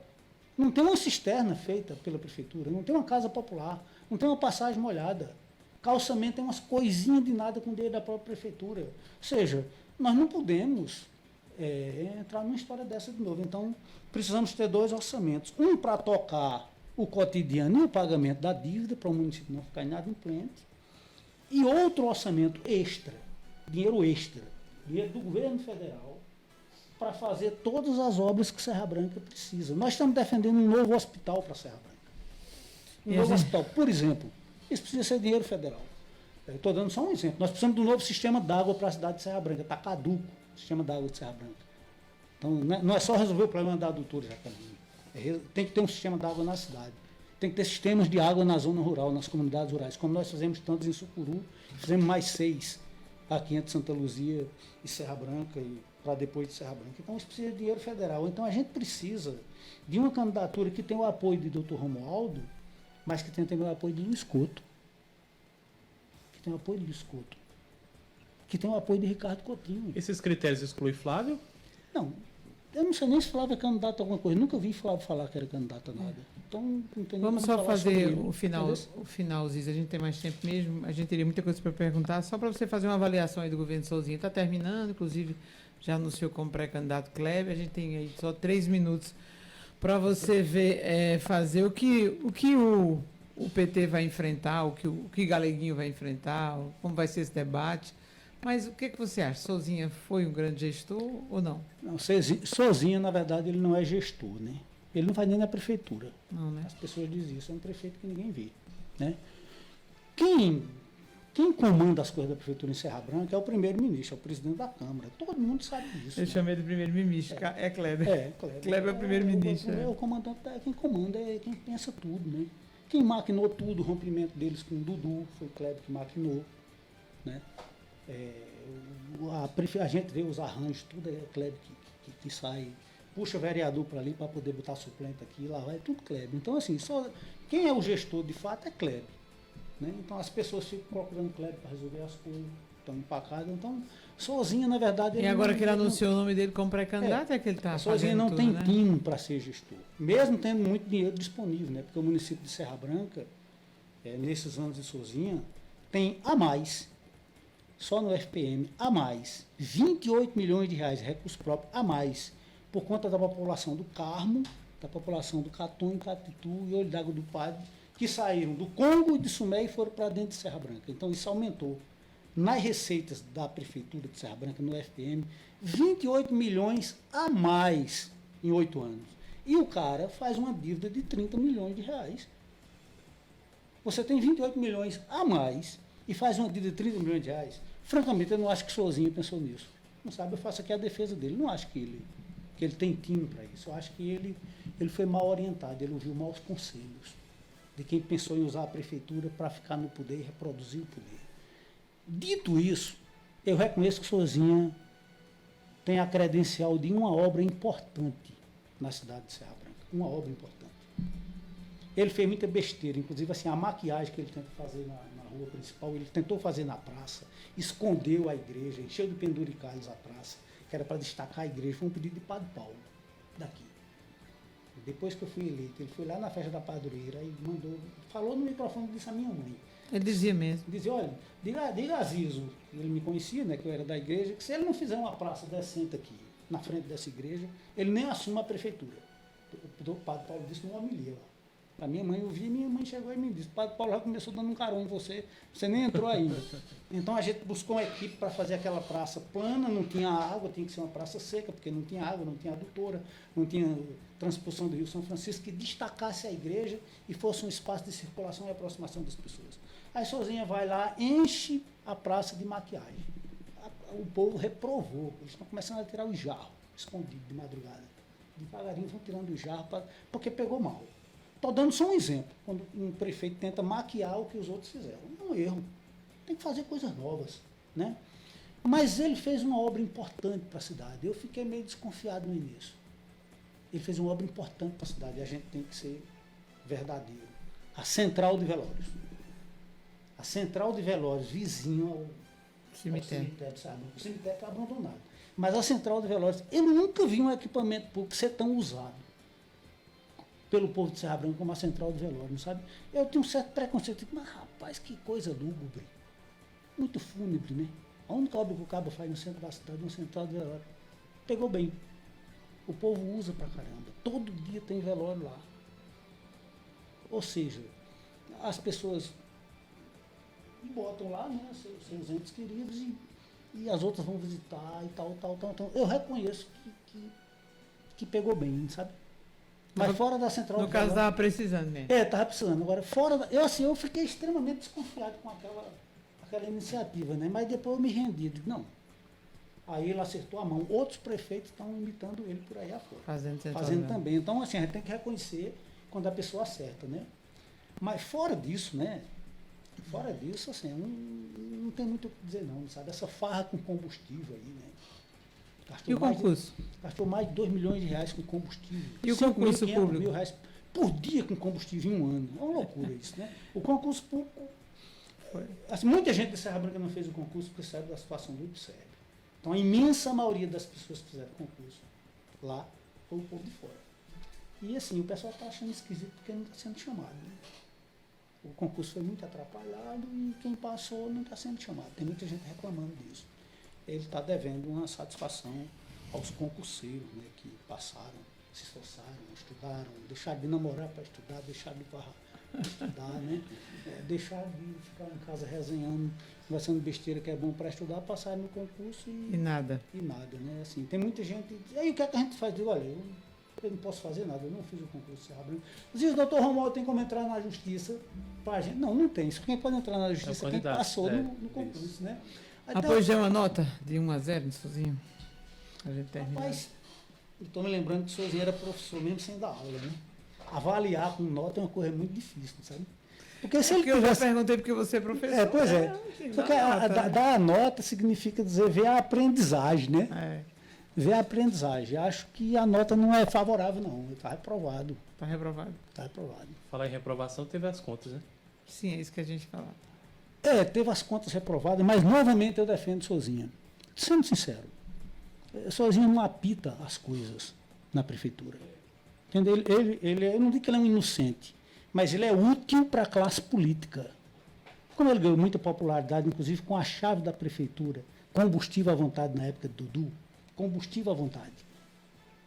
Não tem uma cisterna feita pela prefeitura, não tem uma casa popular, não tem uma passagem molhada. Calçamento tem umas coisinhas de nada com o dinheiro da própria prefeitura. Ou seja, nós não podemos entrar numa história dessa de novo. Então, precisamos ter 2 orçamentos. Um para tocar o cotidiano e o pagamento da dívida, para o município não ficar inadimplente, e outro orçamento extra, dinheiro do governo federal, para fazer todas as obras que Serra Branca precisa. Nós estamos defendendo um novo hospital para Serra Branca. Um novo hospital, por exemplo. Isso precisa ser dinheiro federal. Eu estou dando só um exemplo. Nós precisamos de um novo sistema d'água para a cidade de Serra Branca. Está caduco o sistema d'água de Serra Branca. Então, não é só resolver o problema da adutora, Jacareí. Tem que ter um sistema d'água na cidade. Tem que ter sistemas de água na zona rural, nas comunidades rurais, como nós fizemos tantos em Sucuru, fizemos mais 6 aqui entre Santa Luzia e Serra Branca, e para depois de Serra Branca. Então, isso precisa de dinheiro federal. Então, a gente precisa de uma candidatura que tenha o apoio de Dr. Romualdo, mas que tenha também o apoio de Luiz Couto. Que tenha o apoio de Luiz Couto. Que tenha o apoio de Ricardo Coutinho. Esses critérios excluem Flávio? Não. Eu não sei nem se Flávio é candidato a alguma coisa. Nunca vi Flávio falar que era candidato a nada. Então, não tem Vamos só fazer o final, Ziz. A gente tem mais tempo mesmo. A gente teria muita coisa para perguntar. Só para você fazer uma avaliação aí do governo Souzinha. Está terminando, inclusive já anunciou como pré-candidato Kleber. A gente tem aí só 3 minutos para você ver, fazer o que o PT vai enfrentar, o que Galeguinho vai enfrentar, como vai ser esse debate. Mas o que você acha? Souzinha foi um grande gestor ou não? Não, Souzinha, na verdade, ele não é gestor, né? Ele não faz nem na prefeitura. Não, né? As pessoas dizem isso, é um prefeito que ninguém vê, né? Quem comanda as coisas da prefeitura em Serra Branca é o primeiro-ministro, é o presidente da Câmara. Todo mundo sabe disso. Eu chamei de primeiro-ministro, é Kleber. Kleber. Kleber é o primeiro-ministro. O comandante, quem comanda é quem pensa tudo, né? Quem maquinou tudo, o rompimento deles com o Dudu, foi o Kleber que maquinou, né? A gente vê os arranjos, tudo é Kleber que sai, puxa vereador para ali para poder botar suplente aqui, lá vai, tudo Kleber. Então, assim, quem é o gestor de fato é Kleber. Né? Então, as pessoas ficam procurando Kleber para resolver as coisas, estão empacadas. Então, Sozinha, na verdade... E agora que ele anunciou o nome dele como pré-candidato, é que ele está fazendo Sozinha não tudo, tem né? tino para ser gestor, mesmo tendo muito dinheiro disponível, né? Porque o município de Serra Branca, nesses anos de Sozinha, tem a mais, só no FPM, a mais, 28 milhões de reais, recursos próprios, a mais, por conta da população do Carmo, da população do Catum, Catitu e Olho d'Água do Padre, que saíram do Congo e de Sumé e foram para dentro de Serra Branca. Então, isso aumentou nas receitas da Prefeitura de Serra Branca, no FPM, 28 milhões a mais em 8 anos. E o cara faz uma dívida de 30 milhões de reais. Você tem 28 milhões a mais e faz uma dívida de 30 milhões de reais. Francamente, eu não acho que Sozinho pensou nisso. Não sabe, eu faço aqui a defesa dele. Não acho que ele tem tino para isso. Eu acho que ele foi mal orientado, ele ouviu maus conselhos de quem pensou em usar a prefeitura para ficar no poder e reproduzir o poder. Dito isso, eu reconheço que Sozinha tem a credencial de uma obra importante na cidade de Serra Branca. Uma obra importante. Ele fez muita besteira, inclusive assim, a maquiagem que ele tenta fazer na rua principal, ele tentou fazer na praça, escondeu a igreja, encheu de penduricalhos a praça, que era para destacar a igreja. Foi um pedido de Padre Paulo, daqui. Depois que eu fui eleito, ele foi lá na festa da padroeira e falou no microfone, disse à minha mãe. Ele dizia mesmo. Dizia, olha, diga a Zizo, ele me conhecia, né, que eu era da igreja, que se ele não fizer uma praça decente aqui, na frente dessa igreja, ele nem assume a prefeitura. O Padre Paulo disse numa homilia lá. A minha mãe ouvia, minha mãe chegou e me disse, Padre Paulo já começou dando um carão em você nem entrou ainda. Então a gente buscou uma equipe para fazer aquela praça plana, não tinha água, tinha que ser uma praça seca, porque não tinha água, não tinha adutora, não tinha transposição do Rio São Francisco, que destacasse a igreja e fosse um espaço de circulação e aproximação das pessoas. Aí Sozinha vai lá, enche a praça de maquiagem. O povo reprovou, eles estão começando a tirar o jarro, escondido de madrugada. Devagarinho vão tirando o jarro, porque pegou mal. Estou dando só um exemplo, quando um prefeito tenta maquiar o que os outros fizeram. É um erro. Tem que fazer coisas novas, né? Mas ele fez uma obra importante para a cidade. Eu fiquei meio desconfiado no início. Ele fez uma obra importante para a cidade e a gente tem que ser verdadeiro. A Central de Velórios. A Central de Velórios, vizinho ao cemitério de Serra Branca. O cemitério está abandonado. Mas a Central de Velórios, eu nunca vi um equipamento público ser tão usado. pelo povo de Serra Branca como a central de velório, sabe? Eu tenho um certo preconceito, mas rapaz, que coisa lúgubre, muito fúnebre, né? A única obra que o cabo faz no centro da cidade, uma central de velório, pegou bem. O povo usa pra caramba, todo dia tem velório lá. Ou seja, as pessoas botam lá, né, seus entes queridos e as outras vão visitar e tal. Então, eu reconheço que pegou bem, sabe? Mas fora da central... No caso, estava precisando mesmo. Estava precisando. Agora, fora... Eu fiquei extremamente desconfiado com aquela iniciativa, né? Mas depois eu me rendi. Digo, não. Aí ele acertou a mão. Outros prefeitos estão imitando ele por aí afora. Fazendo também. Então, assim, a gente tem que reconhecer quando a pessoa acerta, né? Mas fora disso, né? Fora disso, assim, não tem muito o que dizer, não, sabe? Essa farra com combustível aí, né? E o concurso? Gastou mais de 2 milhões de reais com combustível. E o concurso público? R$500 mil por dia com combustível em um ano. É uma loucura isso, né? O concurso público... Assim, muita gente de Serra Branca não fez o concurso porque sabe da situação do IPSEB. Então, a imensa maioria das pessoas que fizeram concurso lá foi o povo de fora. E, assim, o pessoal está achando esquisito porque não está sendo chamado, né? O concurso foi muito atrapalhado e quem passou não está sendo chamado. Tem muita gente reclamando disso. Ele está devendo uma satisfação aos concurseiros, né, que passaram, se esforçaram, estudaram, deixaram de namorar para estudar, deixaram de varrar para estudar, né? Deixaram de ficar em casa resenhando, conversando besteira que é bom para estudar, passaram no concurso e nada. E nada, né? Assim, tem muita gente... Aí o que é que a gente faz? Digo, olha, eu não posso fazer nada, eu não fiz o concurso de Serra Branca. Inclusive, o doutor Romualdo tem como entrar na justiça para a gente. Não tem. Isso quem pode entrar na justiça é quem passou no concurso, isso, né? Então, depois de uma nota de 1 a 0 sozinho. A gente termina. Rapaz, eu estou me lembrando que o Sozinho era professor mesmo sem dar aula, né? Avaliar com nota é uma coisa muito difícil, sabe? Porque se ele tivesse... Eu já perguntei porque você é professor. Pois é. Porque dar a nota significa dizer ver a aprendizagem, né? Ver a aprendizagem. Acho que a nota não é favorável, não. Está reprovado. Está reprovado. Está reprovado. Falar em reprovação, teve as contas, né? Sim, é isso que a gente fala. Teve as contas reprovadas, mas novamente eu defendo Sozinha. Sendo sincero, Sozinha não apita as coisas na prefeitura. Entendeu? Eu não digo que ele é um inocente, mas ele é útil para a classe política. Como ele ganhou muita popularidade, inclusive com a chave da prefeitura, combustível à vontade na época do Dudu, combustível à vontade.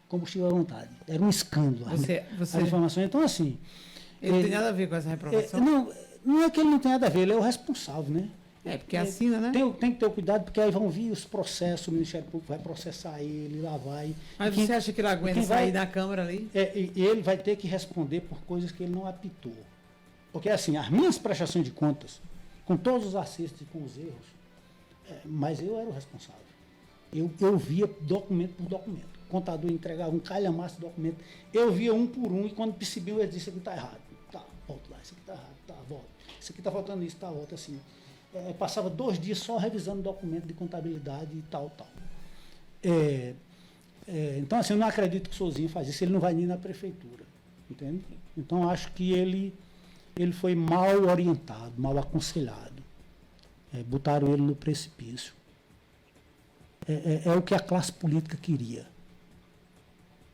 Combustível à vontade. Era um escândalo. As informações. Então, assim... Ele tem nada a ver com essa reprovação? Não é que ele não tem nada a ver, ele é o responsável, né? Porque assina, né? Tem que ter cuidado, porque aí vão vir os processos, o Ministério Público vai processar ele, lá vai. Mas você acha que ele aguenta sair da Câmara ali? E ele vai ter que responder por coisas que ele não apitou. Porque, assim, as minhas prestações de contas, com todos os acertos e com os erros, mas eu era o responsável. Eu via documento por documento. O contador entregava um calhamaço de documento. Eu via um por um e quando percebiu, ele disse: isso aqui está errado. Tá, volta lá, isso aqui está errado, tá, volta. Isso aqui está faltando isso, tá, volta assim. Passava 2 dias só revisando documento de contabilidade e tal. Então, assim, eu não acredito que o Sozinho faz isso, ele não vai nem na prefeitura, entende? Então, acho que ele foi mal orientado, mal aconselhado. Botaram ele no precipício. É o que a classe política queria.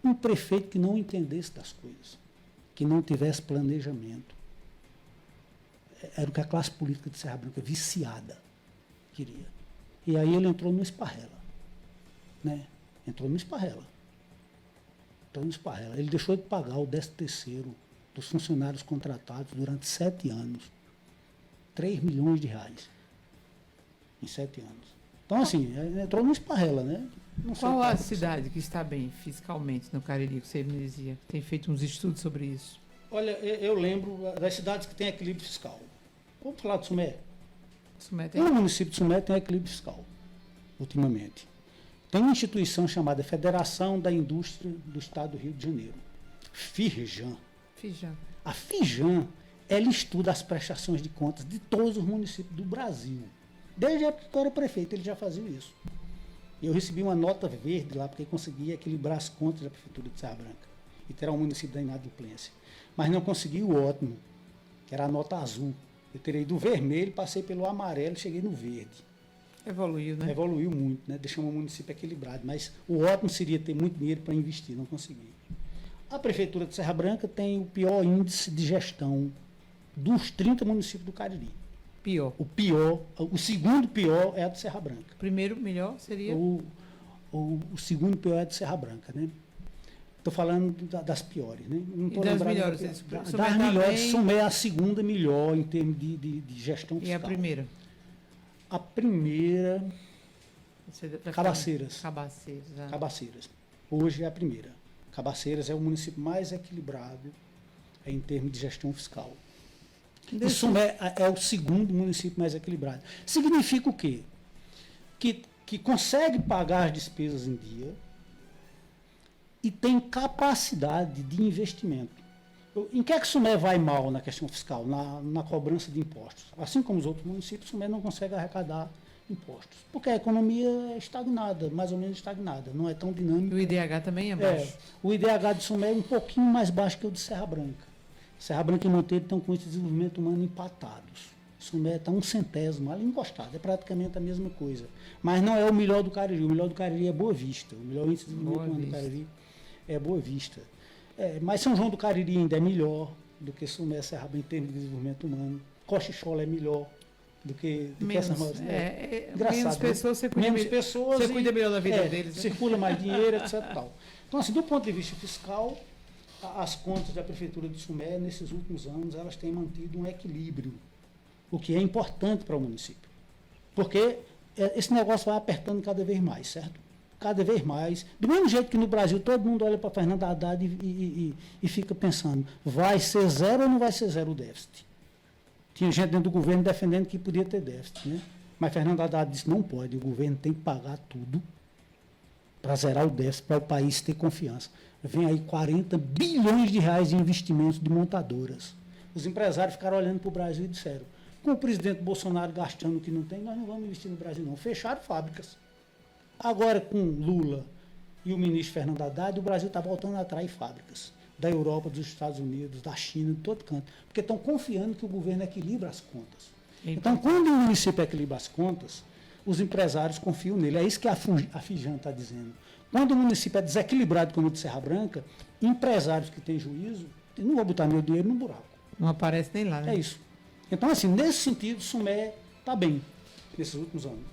Um prefeito que não entendesse das coisas, que não tivesse planejamento. Era o que a classe política de Serra Branca, viciada, queria. E aí ele entrou no esparrela. Né? Entrou no esparrela. Ele deixou de pagar o 13º dos funcionários contratados durante 7 anos. 3 milhões de reais. Em 7 anos. Então, assim, entrou no esparrela, né? Qual a cidade que está bem fiscalmente no Cariri, que você me dizia? Tem feito uns estudos sobre isso? Olha, eu lembro das cidades que têm equilíbrio fiscal. Vamos falar de Sumé. O município de Sumé tem equilíbrio fiscal, ultimamente. Tem uma instituição chamada Federação da Indústria do Estado do Rio de Janeiro, FIRJAN. A FIRJAN, ela estuda as prestações de contas de todos os municípios do Brasil. Desde a época que eu era prefeito, eles já faziam isso. Eu recebi uma nota verde lá, porque conseguia equilibrar as contas da Prefeitura de Serra Branca e terá um município da inadimplência. Mas não consegui o ótimo, que era a nota azul. Eu terei do vermelho, passei pelo amarelo e cheguei no verde. Evoluiu, né? Evoluiu muito, né? Deixamos o município equilibrado. Mas o ótimo seria ter muito dinheiro para investir, não consegui. A Prefeitura de Serra Branca tem o pior índice de gestão dos 30 municípios do Cariri. Pior. O segundo pior é a de Serra Branca. Primeiro melhor seria? O segundo pior é a de Serra Branca, né? Estou falando das piores, né? Não tô das melhores? Das melhores, Sumé é a segunda melhor em termos de gestão fiscal. E a primeira? A primeira... Cabaceiras. Cabaceiras. Hoje é a primeira. Cabaceiras é o município mais equilibrado em termos de gestão fiscal. O Sumé é o segundo município mais equilibrado. Significa o quê? Que consegue pagar as despesas em dia e tem capacidade de investimento. Em que é que o Sumé vai mal na questão fiscal, na cobrança de impostos? Assim como os outros municípios, o Sumé não consegue arrecadar impostos, porque a economia é estagnada, mais ou menos estagnada, não é tão dinâmica. O IDH também é baixo? O IDH de Sumé é um pouquinho mais baixo que o de Serra Branca. Serra Branca e Monteiro estão com esse desenvolvimento humano empatados. Sumé está 1/100, ali encostado, é praticamente a mesma coisa. Mas não é o melhor do Cariri, o melhor do Cariri é Boa Vista, o melhor índice de desenvolvimento humano do Cariri é Boa Vista. Mas São João do Cariri ainda é melhor do que Sumé, Serra Branca em termos de desenvolvimento humano. Cochichola é melhor do que essas maiores. Menos pessoas, você cuida, você cuida melhor da vida deles. Né? Circula mais dinheiro, etc. Tal. Então, assim, do ponto de vista fiscal, as contas da Prefeitura de Sumé, nesses últimos anos, elas têm mantido um equilíbrio, o que é importante para o município. Porque esse negócio vai apertando cada vez mais, certo? Cada vez mais. Do mesmo jeito que no Brasil todo mundo olha para Fernando Haddad e fica pensando, vai ser zero ou não vai ser zero o déficit? Tinha gente dentro do governo defendendo que podia ter déficit, né? Mas Fernando Haddad disse, não pode, o governo tem que pagar tudo para zerar o déficit, para o país ter confiança. Vem aí 40 bilhões de reais de investimentos de montadoras. Os empresários ficaram olhando para o Brasil e disseram, com o presidente Bolsonaro gastando o que não tem, nós não vamos investir no Brasil não. Fecharam fábricas. Agora, com Lula e o ministro Fernando Haddad, o Brasil está voltando a atrair fábricas. Da Europa, dos Estados Unidos, da China, de todo canto. Porque estão confiando que o governo equilibra as contas. Então, quando o município equilibra as contas, os empresários confiam nele. É isso que a Fijan está dizendo. Quando o município é desequilibrado, como o de Serra Branca, empresários que têm juízo, não vão botar meu dinheiro no buraco. Não aparece nem lá, né? É isso. Então, assim, nesse sentido, Sumé está bem, nesses últimos anos.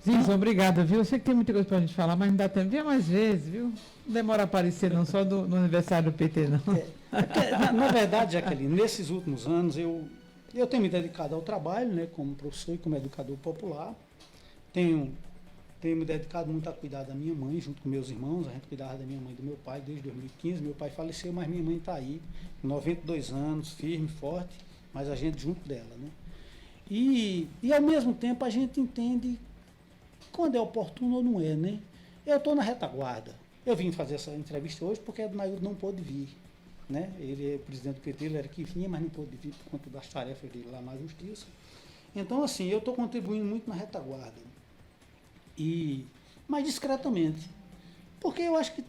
Zizo, obrigada, viu? Eu sei que tem muita coisa para a gente falar, mas não dá tempo. Venha mais vezes, viu? Não demora a aparecer, não, só no aniversário do PT, não. Na verdade, Jaqueline, nesses últimos anos, eu tenho me dedicado ao trabalho, né, como professor e como educador popular. Tenho me dedicado muito a cuidar da minha mãe, junto com meus irmãos. A gente cuidava da minha mãe e do meu pai desde 2015. Meu pai faleceu, mas minha mãe está aí, com 92 anos, firme, forte, mas a gente junto dela, né? E ao mesmo tempo, a gente entende quando é oportuno ou não é, né? Eu estou na retaguarda. Eu vim fazer essa entrevista hoje porque o Naildo não pôde vir, né? Ele é presidente do PT, ele era que vinha, mas não pôde vir por conta das tarefas dele lá na Justiça. Então, assim, eu estou contribuindo muito na retaguarda. Mas discretamente. Porque eu acho que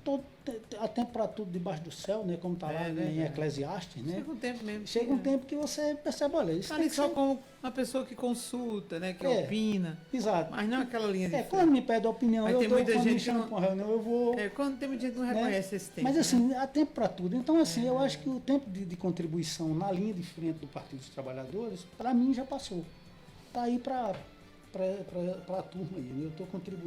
há tempo para tudo debaixo do céu, né? Como está lá em Eclesiastes, né? Chega um tempo mesmo. Chega um tempo que você percebe, olha, isso ali só como uma pessoa que consulta, né? Que opina. Exato. Mas não aquela linha de quando me pede opinião, eu estou me chamando para uma reunião, eu vou... quando tem muita gente que não reconhece esse tempo. Mas assim, há tempo para tudo. Então, assim, eu acho que o tempo de contribuição na linha de frente do Partido dos Trabalhadores, para mim, já passou. Está aí para a turma aí, né? Eu estou contribuindo.